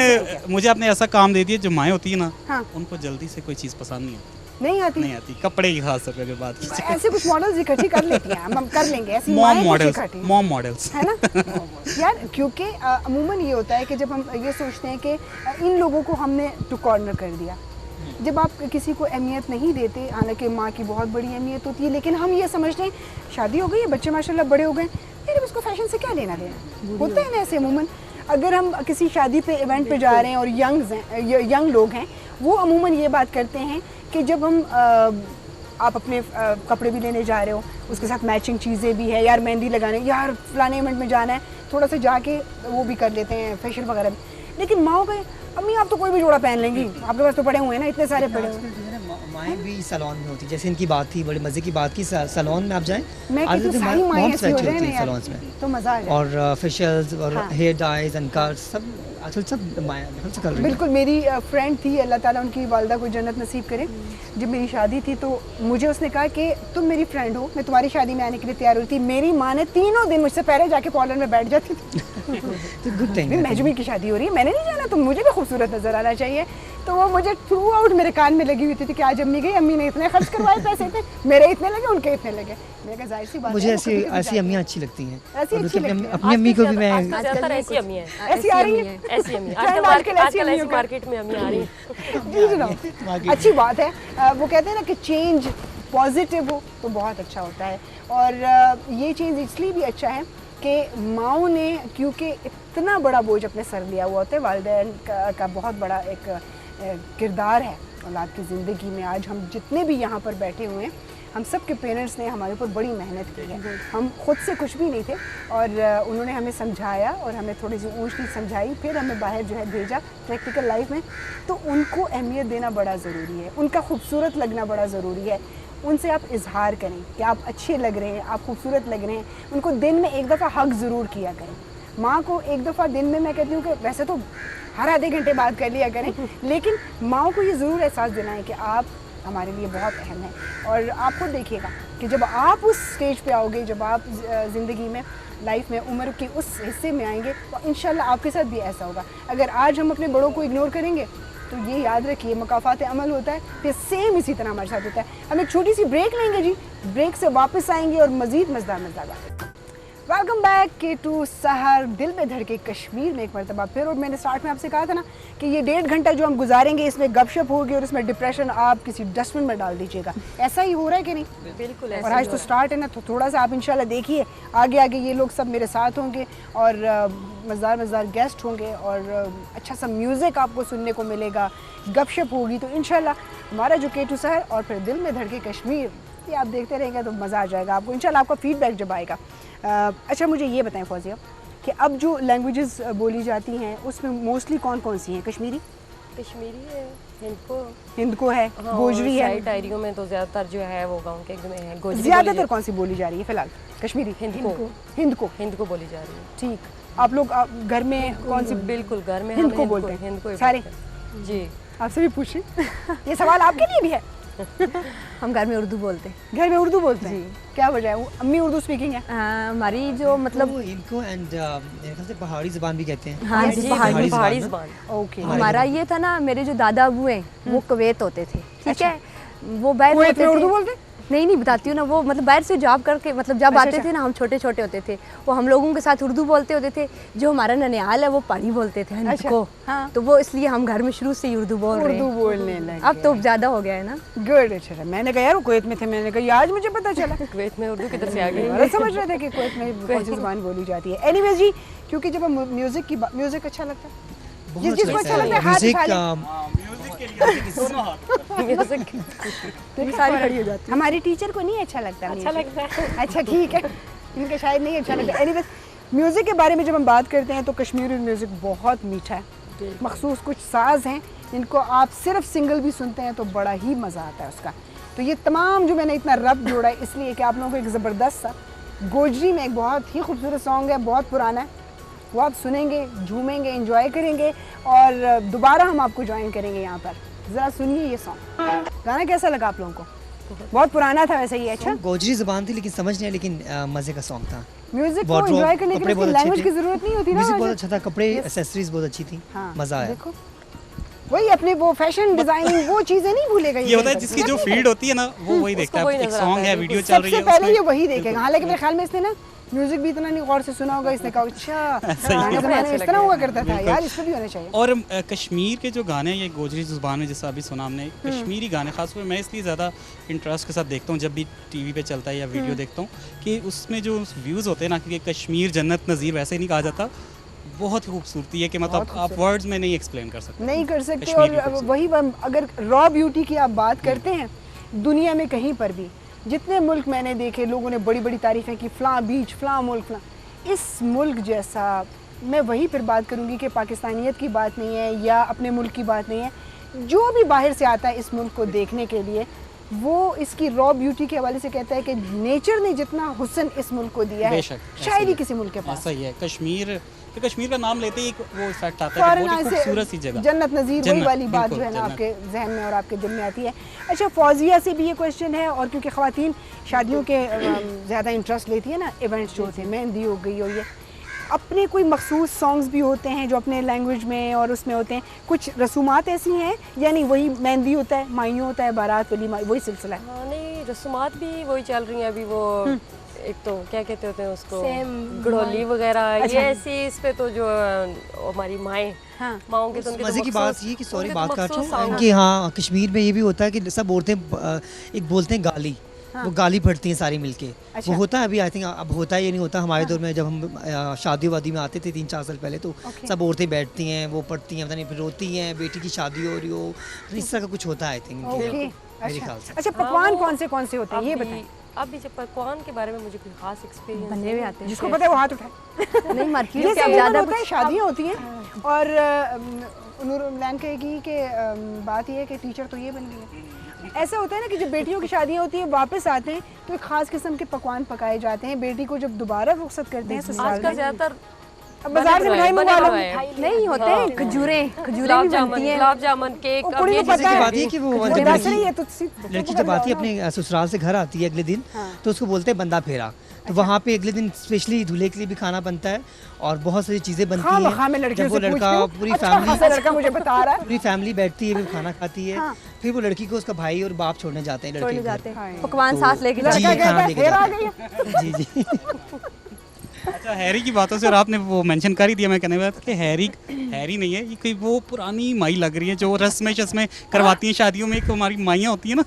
मुझे आपने ऐसा काम दे दिया, जो माएँ होती है ना, हाँ। उनको जल्दी से कोई चीज़ पसंद नहीं आती कपड़े की खास तौर पे बात की। ऐसे कुछ मॉडल्स इकट्ठी कर लेती हैं, हम कर लेंगे ऐसी मॉम मॉडल्स है ना यार, क्योंकि अमूमन ये होता है कि जब हम ये सोचते हैं कि इन लोगों को हमने टू कॉर्नर कर दिया, जब आप किसी को अहमियत नहीं देते, हालांकि माँ की बहुत बड़ी अहमियत होती है, लेकिन हम ये समझते हैं शादी हो गई है, बच्चे माशाल्लाह बड़े हो गए, फिर उसको फैशन से क्या लेना देना होता है ना। ऐसे अमूमन अगर हम किसी शादी पे इवेंट पे जा रहे हैं और यंग लोग हैं, वो अमूमन ये बात करते हैं कि जब हम आप अपने कपड़े भी लेने जा रहे हो, उसके साथ मैचिंग चीज़ें भी है, यार मेहंदी लगाने, यार फलाने इवेंट में जाना है, थोड़ा सा जाके वो भी कर लेते हैं फेशियल वगैरह भी। लेकिन माँ कहे अम्मी आप तो कोई भी जोड़ा पहन लेंगी, आपके पास तो पड़े हुए हैं ना, इतने सारे पड़े हुए हैं। माएँ भी सैलून में होती, जैसे इनकी बात थी, बड़े मज़े की बात की, सैलून में आप जाएं, मैं कहती हूँ सारी माएँ ऐसी हो रही हैं सैलून्स में, तो मज़ा आ जाए। और फेशियल्स और हेयर डाइज एंड कट्स सब आजकल सब माएँ कर रही हैं। बिल्कुल, मेरी फ्रेंड थी, अल्लाह ताला उनकी वालिदा को जन्नत नसीब करे, जब मेरी शादी थी तो मुझे उसने कहा कि तुम मेरी फ्रेंड हो, मैं तुम्हारी शादी में आने के लिए तैयार हुई थी। मेरी माँ ने 3 दिन मुझसे पहले जाके पार्लर में बैठ जाती थी। तो गुड थिंग, महजूमी की शादी हो रही है, मैंने नहीं जाना, तो मुझे भी खूबसूरत नजर आना चाहिए। तो वो मुझे थ्रू आउट मेरे कान में लगी हुई थी कि आज अम्मी गई, अम्मी ने इतने खर्च करवाए पैसे थे, मेरे इतने लगे, उनके इतने लगे। मेरे जाहिर सी बात, मुझे ऐसी अम्मियाँ अच्छी लगती हैं, अपनी अम्मी को भी मैं ऐसी अम्मी है, ऐसी आ रही है, ऐसी अम्मी आजकल ऐसी मार्केट में अम्मी आ रही है। अच्छी बात है। वो कहते हैं ना कि चेंज पॉजिटिव हो तो बहुत अच्छा होता है, और ये चेंज इसलिए भी अच्छा है कि माओ ने, क्योंकि इतना बड़ा बोझ अपने सर लिया हुआ होता है, वालिदैन का बहुत बड़ा एक किरदार है औलाद की ज़िंदगी में। आज हम जितने भी यहाँ पर बैठे हुए हैं, हम सब के पेरेंट्स ने हमारे ऊपर बड़ी मेहनत की है, हम खुद से कुछ भी नहीं थे, और उन्होंने हमें समझाया और हमें थोड़ी सी ऊँच नीच समझाई, फिर हमें बाहर जो है भेजा प्रैक्टिकल लाइफ में। तो उनको अहमियत देना बड़ा ज़रूरी है, उनका खूबसूरत लगना बड़ा ज़रूरी है, उनसे आप इजहार करें कि आप अच्छे लग रहे हैं, आप खूबसूरत लग रहे हैं। उनको दिन में एक दफ़ा हक ज़रूर किया करें। माँ को एक दफ़ा दिन में, मैं कहती हूँ कि वैसे तो हर आधे घंटे बात कर लिया करें, लेकिन माँ को ये ज़रूर एहसास दिलाएं कि आप हमारे लिए बहुत अहम है। और आप खुद देखिएगा कि जब आप उस स्टेज पे आओगे, जब आप ज़िंदगी में, लाइफ में, उम्र के उस हिस्से में आएंगे, तो इंशाल्लाह आपके साथ भी ऐसा होगा। अगर आज हम अपने बड़ों को इग्नोर करेंगे, तो ये याद रखिए, मकाफात अमल होता है, फिर सेम इसी तरह हमारे साथ होता है। हम एक छोटी सी ब्रेक लेंगे जी, ब्रेक से वापस आएंगे और मज़ीद मज़ेदार बातें। वेलकम बैक K2 सहर दिल में धड़के कश्मीर में एक मरतबा फिर। और मैंने स्टार्ट में आपसे कहा था ना कि ये 1.5 घंटा जो हम गुजारेंगे इसमें गपशप होगी और इसमें डिप्रेशन आप किसी डस्टबिन में डाल दीजिएगा। ऐसा ही हो रहा है कि नहीं? बिल्कुल। और आज तो स्टार्ट है ना, तो थोड़ा सा आप इंशाल्लाह देखिए आगे आगे ये लोग सब मेरे साथ होंगे और मज़ेदार गेस्ट होंगे और अच्छा सा म्यूज़िक आपको सुनने को मिलेगा, गपशप होगी। तो इंशाल्लाह हमारा जो K2 सहर और फिर दिल में धड़के कश्मीर, ये आप देखते रहेंगे तो मज़ा आ जाएगा आपको इंशाल्लाह। आपका फीडबैक जब आएगा। अच्छा मुझे ये बताएं फौजिया कि अब जो लैंग्वेजेस बोली जाती हैं उसमें मोस्टली कौन कौन सी हैं? कश्मीरी है, हिंदको है, गोजरी है। साइड डायरियों में तो ज़्यादातर जो है वो गाँव के में है गोजरी। ज़्यादातर कौन सी बोली जा रही है फिलहाल? कश्मीरी, हिंदको बोली जा रही है। ठीक, आप लोग घर में कौन सी? बिल्कुल घर में हिंदको बोलते हैं हिंदको सारे जी। आपसे भी पूछे ये सवाल आपके लिए भी है। हम घर में उर्दू बोलते हैं। घर में उर्दू बोलते हैं? क्या वजह है? अम्मी उर्दू स्पीकिंग है? हमारी जो मतलब इनको एंड मेरे ख्याल से पहाड़ी ज़बान भी कहते हैं। हाँ जी, पहाड़ी ज़बान। ओके। हमारा ये था ना, मेरे जो दादा अबू हैं वो कुवैत होते थे, ठीक है, वो बाहर कुवैत होते में थे। उर्दू बोलते? नहीं बताती हूँ ना, वो मतलब बाहर से जॉब करके मतलब जब अच्छा, आते थे ना, हम छोटे छोटे होते थे, वो हम लोगों के साथ उर्दू बोलते होते थे। जो हमारा ननिहाल है वो पहाड़ी बोलते थे हमको। हाँ। तो वो इसलिए हम घर में शुरू से ही उर्दू बोल रहे उर्दू हैं। बोलने लगे। अब तो ज़्यादा हो गया है ना। गुड। अच्छा, मैंने कहा यार वो कुवैत में थे, मैंने कहा आज मुझे पता चला। कुवैत में उर्दू किधर से आ गई? गलत समझ रहे थे कि कुवैत में कौन सी ज़बान बोली जाती है। एनीवेज जी, क्योंकि जब हम म्यूजिक अच्छा लगता है, जिस चीज़ को अच्छा लगता है हाथ उठा लें। म्यूजिक के लिए दोनों हाथ। सारी खड़ी हो जाती है। हमारी टीचर को नहीं अच्छा लगता। अच्छा लगता है। अच्छा ठीक है, इनके शायद नहीं अच्छा लगता। एनीवेज म्यूज़िक के बारे में जब हम बात करते हैं तो कश्मीरी म्यूज़िक बहुत मीठा है। मखसूस कुछ साज हैं जिनको आप सिर्फ सिंगल भी सुनते हैं तो बड़ा ही मज़ा आता है उसका। तो ये तमाम जो मैंने इतना रब जोड़ा है इसलिए कि आप लोगों को एक ज़बरदस्त सा गोजरी में एक बहुत ही खूबसूरत सॉन्ग है, बहुत पुराना है, वो आप सुनेंगे, झूमेंगे, एंजॉय करेंगे और दोबारा हम आपको ज्वाइन करेंगे यहाँ पर। ज़रा सुनिए ये सॉन्ग। गाना कैसा लगा आप लोगों को? बहुत पुराना था वैसे ही। अच्छा, गोजरी ज़बान थी लेकिन समझ नहीं आया, लेकिन मज़े का सॉन्ग था। म्यूजिक को एंजॉय करने के लिए लैंग्वेज की जरूरत नहीं होती ना। म्यूजिक बहुत अच्छा था, कपड़े एक्सेसरीज बहुत अच्छी थी। हाँ, मज़ा आया। देखो वही अपने वो फैशन डिजाइनिंग वो चीजें नहीं भूलेगा। ये होता है जिसकी जो फील्ड होती है ना वो वही देखता है। एक सॉन्ग है, वीडियो चल रही है, सबसे पहले ये वही देखेगा। हालांकि मेरे ख्याल में इसने ना म्यूजिक भी इतना नहीं गौर से सुना होगा। इसने कहा अच्छा पुराने ज़माने में इस तरह हुआ करता था यार, इस पर भी होना चाहिए। और कश्मीर के जो गाने हैं ये गोजरी ज़ुबान में, जैसा अभी सुना हमने, कश्मीरी गाने खासतौर पर मैं इसलिए ज़्यादा इंटरेस्ट के साथ देखता हूँ जब भी टीवी पे चलता है या वीडियो देखता हूँ कि उसमें जो व्यूज़ होते हैं ना, क्योंकि कश्मीर जन्नत नज़ीर वैसे ही नहीं कहा जाता, बहुत ही खूबसूरती है कि मतलब आप वर्ड्स में नहीं एक्सप्लेन कर सकते। नहीं कर सकते। और वही अगर रॉ ब्यूटी की आप बात करते हैं, दुनिया में कहीं पर भी जितने मुल्क मैंने देखे, लोगों ने बड़ी बड़ी तारीफ़ें की, फ़लाँ बीच, फ़लाँ मुल्क, फ़लाँ। इस मुल्क जैसा, मैं वही फिर बात करूँगी कि पाकिस्तानियत की बात नहीं है या अपने मुल्क की बात नहीं है, जो भी बाहर से आता है इस मुल्क को देखने के लिए वो इसकी रॉ ब्यूटी के हवाले से कहता है कि नेचर ने जितना हुस्न इस मुल्क को दिया है शायद ही किसी मुल्क के पास। ऐसा ही है कश्मीर, तो कश्मीर का नाम लेते ही वो इफेक्ट आता है कि बहुत ही खूबसूरत सी जगह, जन्नत नज़ीर, वही वाली बात जो है ना आपके जहन में और आपके दिल में आती है। अच्छा, फौजिया से भी ये क्वेश्चन है, और क्योंकि ख़वातीन शादियों के ज़्यादा इंटरेस्ट लेती है ना, इवेंट्स जो होते हैं, मेहंदी हो गई, और ये अपने कोई मखसूस सॉन्ग्स भी होते हैं जो अपने लैंग्वेज में और उसमें होते हैं, कुछ रसूमात ऐसी हैं यानी वही मेहंदी होता है, माइयों होता है, बारात वलीमा, वही सिलसिला है? हाँ, नहीं रसूमात भी वही चल रही हैं अभी। वो एक तो क्या कहते होते हैं उसको, गढ़ोली वगैरह। अच्छा। ये ऐसी इस पे तो जो हमारी माएँ, हाँ, माओं के तो उनके मज़े की बात ये कि सॉरी बात काट रहा हूँ हूँ कि हाँ कश्मीर में ये भी होता है कि सब औरतें एक बोलते हैं गाली, हाँ। वो गाली पढ़ती हैं सारी मिलके। अच्छा। वो होता है अभी, आई थिंक अब होता है, ये नहीं होता हमारे दौर में जब हम शादी वादी में आते थे 3-4 साल पहले, तो सब औरतें बैठती हैं, वो पढ़ती हैं, पता नहीं फिर रोती हैं, बेटी की शादी हो रही हो, तो इस तरह का कुछ होता है आई थिंक मेरे ख्याल से। अच्छा, पकवान कौन से होते हैं ये बताएं? अभी जब पकवान के बारे में मुझे कोई खास एक्सपीरियंस बनने भी आते हैं, जिसको पता है वो हाथ उठाए। नहीं मार्केट ये से अब ज़्यादा होता है, शादियाँ होती हैं और नूर लैन कहेगी कि बात ये है कि टीचर तो ये बन गई है। ऐसा होता है ना कि जब बेटियों की शादियाँ होती हैं, वापस आते हैं तो एक ख़ास किस्म के पकवान पकाए जाते हैं, बेटी को जब दोबारा रुखसत करते हैं ससुराल आजकल में। ज़्यादातर अब बाजार से मिठाई मंगवा लो। नहीं होते हैं, खजूरें भी बनती हैं। गुलाब जामुन केक। वो अब कुड़ी ये को पता जैसे की है। बात है कि वो जब वैसे नहीं है तो लड़की जब आती है अपने ससुराल से घर आती है अगले दिन, तो उसको बोलते हैं बंदा फेरा। तो वहाँ पे अगले दिन स्पेशली दूल्हे के लिए भी खाना बनता है और बहुत सारी चीज़ें बनती हैं। हाँ मैं लड़कियों जब वो से पूछती लड़का हूँ, पूरी अच्छा फैमिली खासा लड़का मुझे बता रहा है। पूरी फैमिली बैठती है, फिर खाना खाती है, हाँ। फिर वो लड़की को उसका भाई और बाप छोड़ने जाते हैं लड़के छोड़ने के घर। जाते हैं, हाँ। पकवान साथ लेके जी, जाते लड़का हैं। खाना कहता है लेके फिर आ जाते गई है। जी जी अच्छा, हैरी की बातों से और आपने वो मेंशन कर ही दिया, मैं कहने वाला था कि हैरी नहीं है, ये कोई वो पुरानी माई लग रही है जो रस्में शस्में करवाती हैं शादियों में। एक हमारी माइयाँ होती है ना,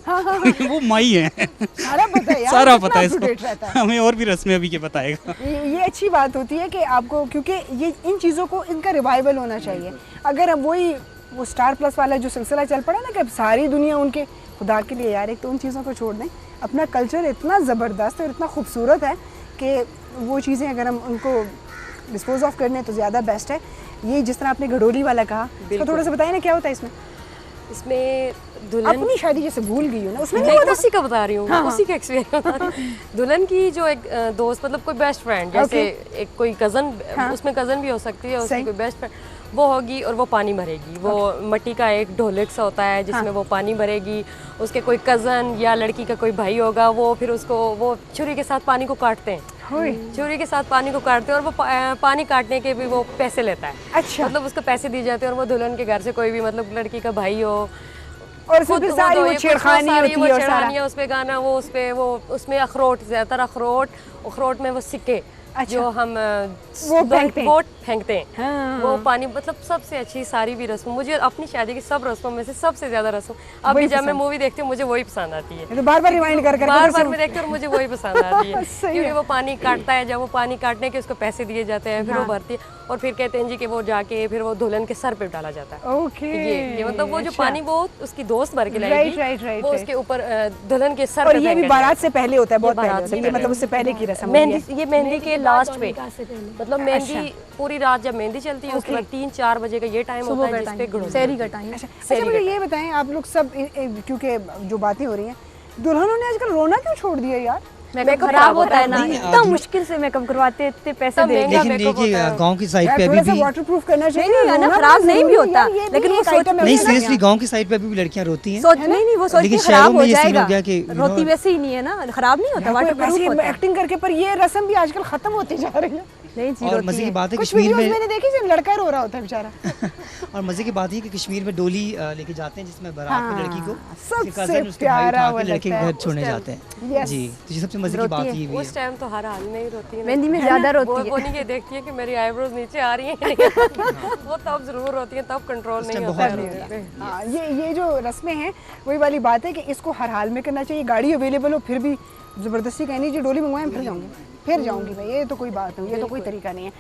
वो माई है। सारा पता है यार, सारा कितना पता है up to date रहता इसको, हमें और भी रस्में अभी के बताएगा। ये अच्छी बात होती है कि आपको, क्योंकि ये इन चीज़ों को इनका रिवाइवल होना चाहिए। अगर अब वो स्टार प्लस वाला जो सिलसिला चल पड़ा ना कि अब सारी दुनिया उनके, खुदा के लिए यार एक तो उन चीज़ों को छोड़ दें। अपना कल्चर इतना ज़बरदस्त और इतना खूबसूरत है कि वो चीज़ें अगर हम उनको डिस्पोज ऑफ करने तो ज़्यादा बेस्ट है। ये जिस तरह आपने घड़ोली वाला कहा, तो थोड़ा सा बताइए ना क्या होता है इसमें। इसमें दुल्हन अपनी शादी जैसे भूल गई हो ना, उसमें नहीं नहीं, होता। उसी का बता रही हूँ, हाँ, उसी का एक्सपीरियंस बता रही हूँ। दुल्हन की जो एक दोस्त, मतलब कोई बेस्ट फ्रेंड, जैसे एक कोई कज़न, हाँ। उसमें कज़न भी हो सकती है, उसकी सही। कोई बेस्ट फ्रेंड वो होगी और वो पानी भरेगी। वो मिट्टी का एक ढोलक सा होता है जिसमें वो पानी भरेगी। उसके कोई कज़न या लड़की का कोई भाई होगा, वो फिर उसको वो छुरी के साथ पानी को काटते हैं। छुरी के साथ पानी को काटते हैं और वो पानी काटने के भी वो पैसे लेता है। अच्छा। मतलब उसको पैसे दिए जाते हैं और वो दुल्हन के घर से कोई भी, मतलब लड़की का भाई हो, और उसमें फिर सारी वो छेड़खानी होती है और सारा। उस पे गाना, वो उस पे वो उसमें अखरोट, ज़्यादातर अखरोट में वो सिक्के जो हम वो फेंकते हैं। हाँ। वो पानी, मतलब सबसे अच्छी सारी भी रस्म, मुझे अपनी शादी की सब रस्मों में से सबसे ज्यादा रस्म अभी जब मैं मूवी देखती हूँ मुझे वही पसंद आती है। तो बार-बार रिवाइंड कर बार-बार मैं देखती हूँ और मुझे वही पसंद आती है। सही क्योंकि है। वो पानी काटता है, जब वो पानी काटने के उसको पैसे दिए जाते हैं, फिर वो भरती है और फिर कहते हैं जी कि वो जाके फिर वो दुल्हन के सर पे डाला जाता है। ओके। ये मतलब वो जो पानी वो उसकी दोस्त भर के राइट, लाएगी, वो उसके ऊपर दुल्हन के सर और पे ये भी फेंकेगा। बारात से पहले होता है, बहुत पहले बारात होता से है ये, पहले मतलब उससे पहले की रस्म होती है। मेहंदी, ये मेहंदी के लास्ट में, निकाह से पहले। मतलब मेहंदी पूरी रात जब मेहंदी चलती है उसके बाद 3-4 बजे का ये टाइम होता है जिसपे घड़ोली शहरी का टाइम। अच्छा मुझे ये बताएं, आप लोग सब क्योंकि जो बातें हो रही हैं, दुल्हनों ने आजकल रोना क्यों छोड़ दिया यार? मेकअप खराब होता है ना, नहीं, इतना मुश्किल से मेकअप करवाते, इतने पैसे सब दे महंगा लेकिन मेकअप देखिए होता है। गांव की साइड पे यार अभी थोड़ा सा भी वाटरप्रूफ करना चाहिए। नहीं, है ना, रोना खराब तो नहीं भी जरूरी है होता, यार, ये भी लेकिन वो एक सोच- item है नहीं, ना। सीरियसली गांव की साइड पे अभी भी लड़कियां रोती हैं। सोच नहीं वो सोच लेकिन के खराब शहरों हो में ये सीन जाएगा। हो गया कि रोती वैसे ही नहीं है ना, खराब नहीं होता, वाटरप्रूफ ऐसी होता है। एक्टिंग करके, पर ये रस्म भी आजकल खत्म होती जा रही है। नहीं जी, और रोती मजे की है। बात है कुछ कश्मीर वीडियोस में, मैंने देखी जब लड़का रो रहा होता है बेचारा। और मजे की बात ये कि कश्मीर में डोली लेके जाते हैं जिसमें बारात में लड़की को सबसे उसके cousin, उसके भाई प्यारा उठा वो के लड़के लगता के है घर छोड़ने जाते हैं। Yes। जी, तो ये सबसे मजे की बात ये भी उस है। टाइम तो हर हाल में ही रोती है ना। मेहंदी में ज्यादा रोती है। वो नहीं कि देखती है कि मेरी आईब्रोज नीचे आ रही हैं। वो तब जरूर रोती है, तब कंट्रोल उस नहीं टाइम होता बहुत है रोती रोने पे। हाँ, ये जो रस्में हैं वही वाली बात है कि इसको हर हाल में करना चाहिए। गाड़ी अवेलेबल हो फिर भी ज़बरदस्ती कहनी जी डोली मंगवाएं फिर जाऊंगी भाई, ये तो कोई बात नहीं, ये तो कोई तरीका नहीं है।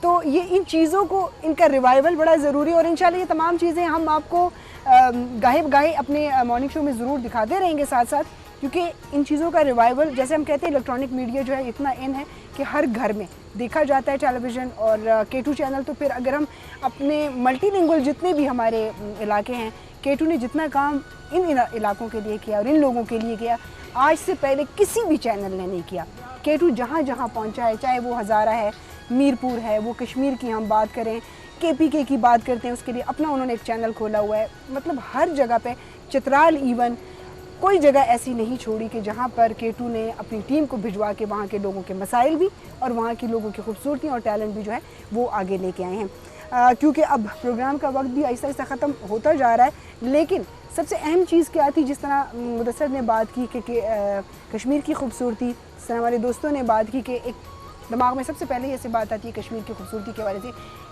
तो ये इन चीज़ों को, इनका रिवाइवल बड़ा ज़रूरी है और इंशाल्लाह ये तमाम चीज़ें हम आपको गाहे अपने मॉर्निंग शो में ज़रूर दिखाते रहेंगे साथ साथ, क्योंकि इन चीज़ों का रिवाइवल, जैसे हम कहते हैं इलेक्ट्रॉनिक मीडिया जो है इतना इन है कि हर घर में देखा जाता है टेलीविज़न और K2 चैनल। तो फिर अगर हम अपने मल्टीलिंगुअल जितने भी हमारे इलाके हैं, K2 ने जितना काम इन इलाकों के लिए किया और इन लोगों के लिए किया, आज से पहले किसी भी चैनल ने नहीं किया। K2 जहाँ जहाँ पहुँचा है, चाहे वो हज़ारा है, मीरपुर है, वो कश्मीर की हम बात करें, KPK की बात करते हैं, उसके लिए अपना उन्होंने एक चैनल खोला हुआ है। मतलब हर जगह पे, चित्राल इवन कोई जगह ऐसी नहीं छोड़ी कि जहाँ पर K2 ने अपनी टीम को भिजवा के वहाँ के लोगों के मसाइल भी और वहाँ की लोगों की खूबसूरती और टैलेंट भी जो है वो आगे लेके आए हैं। क्योंकि अब प्रोग्राम का वक्त भी आहिस्ता आहिस्ता ख़त्म होता जा रहा है, लेकिन सबसे अहम चीज़ क्या थी, जिस तरह मुदस्सर ने बात की कि कश्मीर की खूबसूरती, जिस तरह हमारे दोस्तों ने बात की कि एक दिमाग में सबसे पहले ऐसी बात आती है कश्मीर की खूबसूरती के बारे से।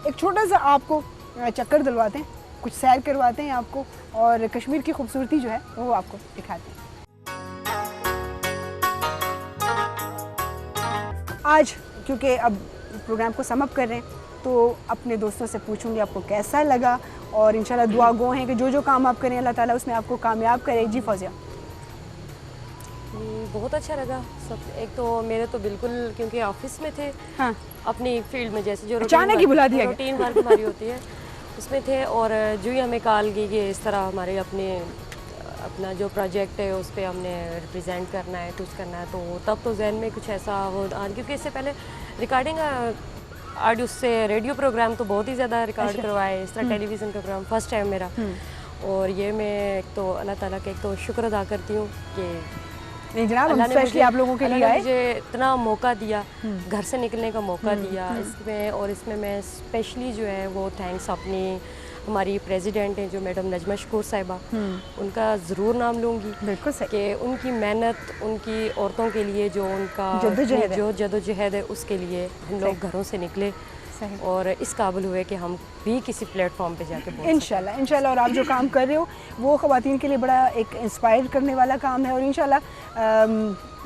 एक छोटा सा आपको चक्कर दिलवाते हैं, कुछ सैर करवाते हैं आपको और कश्मीर की खूबसूरती जो है वो आपको दिखाते हैं। आज क्योंकि अब प्रोग्राम को समअप कर रहे हैं तो अपने दोस्तों से पूछूंगी आपको कैसा लगा, और इंशाल्लाह दुआ गो हैं कि जो जो काम आप करें अल्लाह ताला उसमें आपको कामयाब करे। जी फौजिया। बहुत अच्छा लगा सब। एक तो मेरे तो बिल्कुल, क्योंकि ऑफिस में थे, हाँ, अपनी फील्ड में, जैसे जो अचानक ही बुला दिया गया। रूटीन वर्क हमारी होती है उसमें थे, और जो ही हमें कॉल गई कि इस तरह हमारे अपना जो प्रोजेक्ट है उस पर हमने रिप्रेजेंट करना है, कुछ करना है, तो तब तो जहन में कुछ ऐसा हो, क्योंकि इससे पहले रिकॉर्डिंग आज उससे रेडियो प्रोग्राम तो बहुत ही ज़्यादा रिकॉर्ड करवाए, इस तरह टेलीविज़न का प्रोग्राम फर्स्ट टाइम मेरा। और ये मैं एक तो अल्लाह ताला का एक तो शुक्र अदा करती हूँ कि नहीं जनाब, हम स्पेशली आप लोगों के लिए आए, मुझे इतना मौका दिया, घर से निकलने का मौका दिया इसमें। और इसमें मैं स्पेशली जो है वो थैंक्स अपनी हमारी प्रेसिडेंट हैं जो मैडम नजमा शकूर साहिबा, उनका ज़रूर नाम लूँगी। बिल्कुल सही कि उनकी मेहनत, उनकी औरतों के लिए जो उनका जो जदोजहद है उसके लिए हम लोग घरों से निकले और इस काबिल हुए कि हम भी किसी प्लेटफॉर्म पे जाके बोल इंशाल्लाह। और आप जो काम कर रहे हो वो ख़वातीन के लिए बड़ा एक इंस्पायर करने वाला काम है। और इंशाल्लाह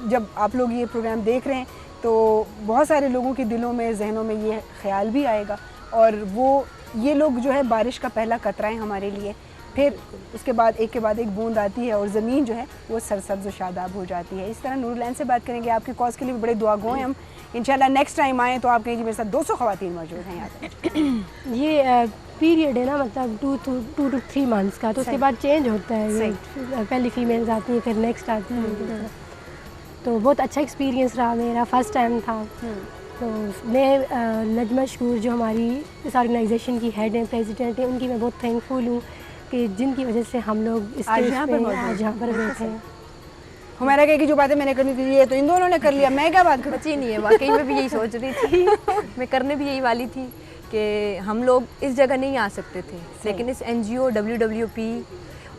जब आप लोग ये प्रोग्राम देख रहे हैं तो बहुत सारे लोगों के दिलों में, जहनों में ये ख्याल भी आएगा और वो ये लोग जो है बारिश का पहला कतरा है हमारे लिए। फिर उसके बाद एक के बाद एक बूंद आती है और ज़मीन जो है वो सरसब्ज़ और शादाब हो जाती है। इस तरह नूरलैन से बात करेंगे, आपकी कॉज के लिए बड़े दुआगो हैं हम। इंशाल्लाह नेक्स्ट टाइम आएँ तो आप कहेंगे मेरे साथ 200 ख़वातीन मौजूद हैं यहाँ पे। ये पीरियड है ना, मतलब 2 to 3 मंथ्स का, तो उसके बाद चेंज होता है। ये पहली फीमेल्स आती हैं, फिर नेक्स्ट आती हैं। तो बहुत अच्छा एक्सपीरियंस रहा मेरा, फर्स्ट टाइम था। तो मैं नजमा शकूर जो हमारी इस ऑर्गेनाइजेशन की हेड हैं, प्रेसिडेंट हैं, उनकी मैं बहुत थैंकफुल हूँ कि जिनकी वजह से हम लोग इस आज यहाँ पर बैठे हैं। हमारा कहे कि जो बातें मैंने करनी थी ये तो इन दोनों ने कर लिया, मैं क्या बात करूँ। बची नहीं है, वाकई में भी यही सोच रही थी मैं करने भी यही वाली थी कि हम लोग इस जगह नहीं आ सकते थे, लेकिन इस NGO WWP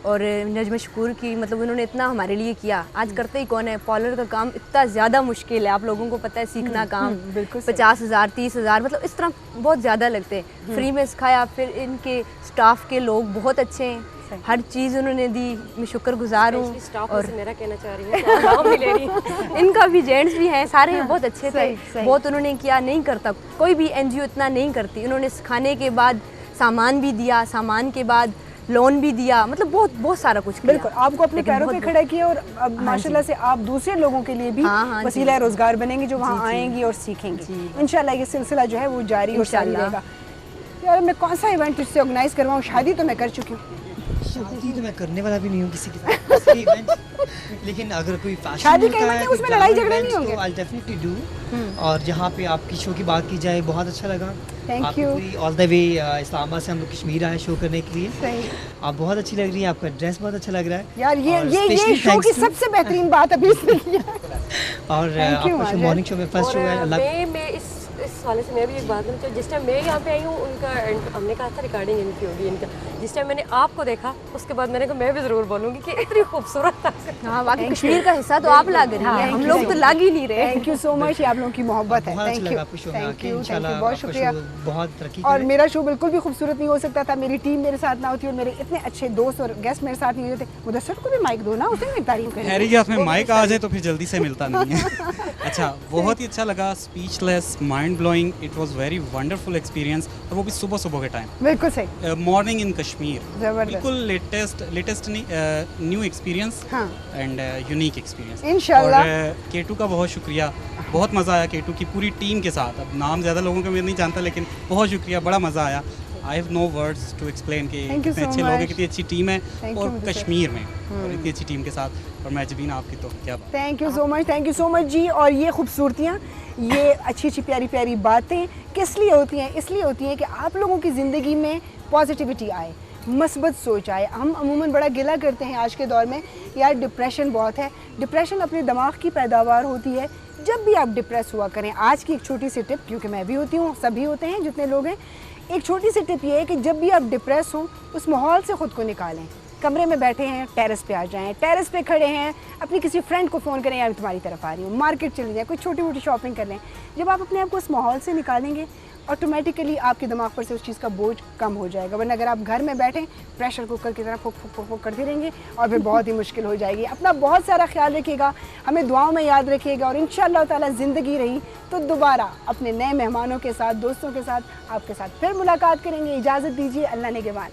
और नजमा शकूर की मतलब उन्होंने इतना हमारे लिए किया। आज करते ही कौन है, पार्लर का काम इतना ज़्यादा मुश्किल है, आप लोगों को पता है, सीखना काम 50,000 30,000 मतलब इस तरह बहुत ज़्यादा लगते हैं। फ्री में सिखाया, फिर इनके स्टाफ के लोग बहुत अच्छे हैं, हर चीज़ उन्होंने दी, मैं शुक्रगुजार हूँ। और मेरा कहना चाह रही हूँ नाम नहीं ले रही इनका भी जेंट्स भी हैं, सारे बहुत अच्छे थे, बहुत उन्होंने किया। नहीं करता कोई भी NGO इतना नहीं करती। उन्होंने सिखाने के बाद सामान भी दिया, सामान के बाद लोन भी दिया, मतलब बहुत सारा कुछ किया। बिल्कुल, आपको अपने पैरों पे खड़ा किया और अब माशाल्लाह से आप दूसरे लोगों के लिए भी वसीला रोजगार बनेंगे जो वहाँ आएंगी और सीखेंगी। इंशाल्लाह ये सिलसिला जो है वो जारी और जारी रहेगा। यार मैं कौन सा इवेंट इससे ऑर्गेनाइज करवाऊँ, शादी तो मैं कर चुकी हूँ। शादी तो मैं करने वाला भी नहीं हूँ किसी के साथ, लेकिन अगर कोई फैशन शादी का इवेंट है उसमें लड़ाई झगड़े नहीं होंगे। I definitely do. और जहाँ पे आपकी शो की बात की जाए बहुत अच्छा लगा। Thank you. All the way Islamabad से हम लोग कश्मीर आए शो करने के लिए। सही, आप बहुत अच्छी लग रही हैं, आपका ड्रेस बहुत अच्छा लग रहा है यार। ये शो की सबसे बेहतरीन बात अभी इसने की है। और आपका शो मॉर्निंग शो में फर्स्ट शो है। मैं इस वाले से मैं भी एक बात बोलूँ तो जिस टाइम मैं यहाँ पे आई हूँ उनका हमने कहा था रिकॉर्डिंग इनकी होगी इनका, जिस टाइम मैंने आपको देखा उसके बाद मैंने कहा मैं भी ज़रूर बोलूँगी कि इतनी खूबसूरत था। हाँ, वाकई कश्मीर का हिस्सा तो आप लाग रही हैं, हम लोग तो लाग ही नहीं रहे। थैंक यू सो मच, ये आप लोगों की मोहब्बत है। थैंक यू, बहुत शुक्रिया। बहुत तरक्की और मेरा शो बिल्कुल भी खूबसूरत नहीं हो सकता था, मेरी टीम मेरे साथ ना होती और मेरे इतने अच्छे दोस्त और गेस्ट मेरे साथ नहीं होते। मुदस्सर को भी माइक दो ना, उसने भी तारीफ करी। हैरी के हाथ में माइक आ जाए तो फिर जल्दी से मिलता नहीं है। अच्छा, बहुत ही अच्छा लगा, speechless, mind blowing, it was very wonderful experience. और वो भी सुबह सुबह के टाइम, बिल्कुल सही, मॉर्निंग इन कश्मीर, जबरदस्त, बिल्कुल latest new experience and unique experience. इंशाल्लाह। और केटू का बहुत शुक्रिया, बहुत मज़ा आया केटू की पूरी टीम के साथ। अब नाम ज़्यादा लोगों का मैं नहीं जानता, लेकिन बहुत शुक्रिया, बड़ा मज़ा आया। I have no words to explain कि कितने अच्छे लोग हैं, कितनी अच्छी टीम है और कश्मीर में और इतनी अच्छी टीम के साथ। और मैं जबीन आपकी तो क्या बात। थैंक यू सो मच जी। और ये खूबसूरतियाँ, ये अच्छी अच्छी प्यारी प्यारी बातें किस लिए होती हैं? इसलिए होती हैं कि आप लोगों की ज़िंदगी में पॉजिटिविटी आए, मस्बत सोच आए। हम अमूमन बड़ा गिला करते हैं आज के दौर में, यार डिप्रेशन बहुत है। डिप्रेशन अपने दिमाग की पैदावार होती है। जब भी आप डिप्रेस हुआ करें, आज की एक छोटी सी टिप, क्योंकि मैं भी होती हूँ, सभी होते हैं जितने लोग हैं, एक छोटी सी टिप ये है कि जब भी आप डिप्रेस हों उस माहौल से ख़ुद को निकालें। कमरे में बैठे हैं, टेरेस पे आ जाएं, टेरेस पे खड़े हैं, अपनी किसी फ्रेंड को फ़ोन करें, यार तुम्हारी तरफ आ रही हूँ, मार्केट चले जाएं, कोई छोटी मोटी शॉपिंग कर लें। जब आप अपने आप को उस माहौल से निकालेंगे, ऑटोमेटिकली आपके दिमाग पर से उस चीज़ का बोझ कम हो जाएगा। वरना अगर आप घर में बैठें प्रेशर कुकर की तरह फुक फुक फुक फुक करते रहेंगे और फिर बहुत ही मुश्किल हो जाएगी। अपना बहुत सारा ख्याल रखिएगा, हमें दुआओं में याद रखिएगा और इंशाअल्लाह ताला ज़िंदगी रही तो दोबारा अपने नए मेहमानों के साथ, दोस्तों के साथ, आपके साथ फिर मुलाकात करेंगे। इजाज़त दीजिए, अल्लाह ने के बाद।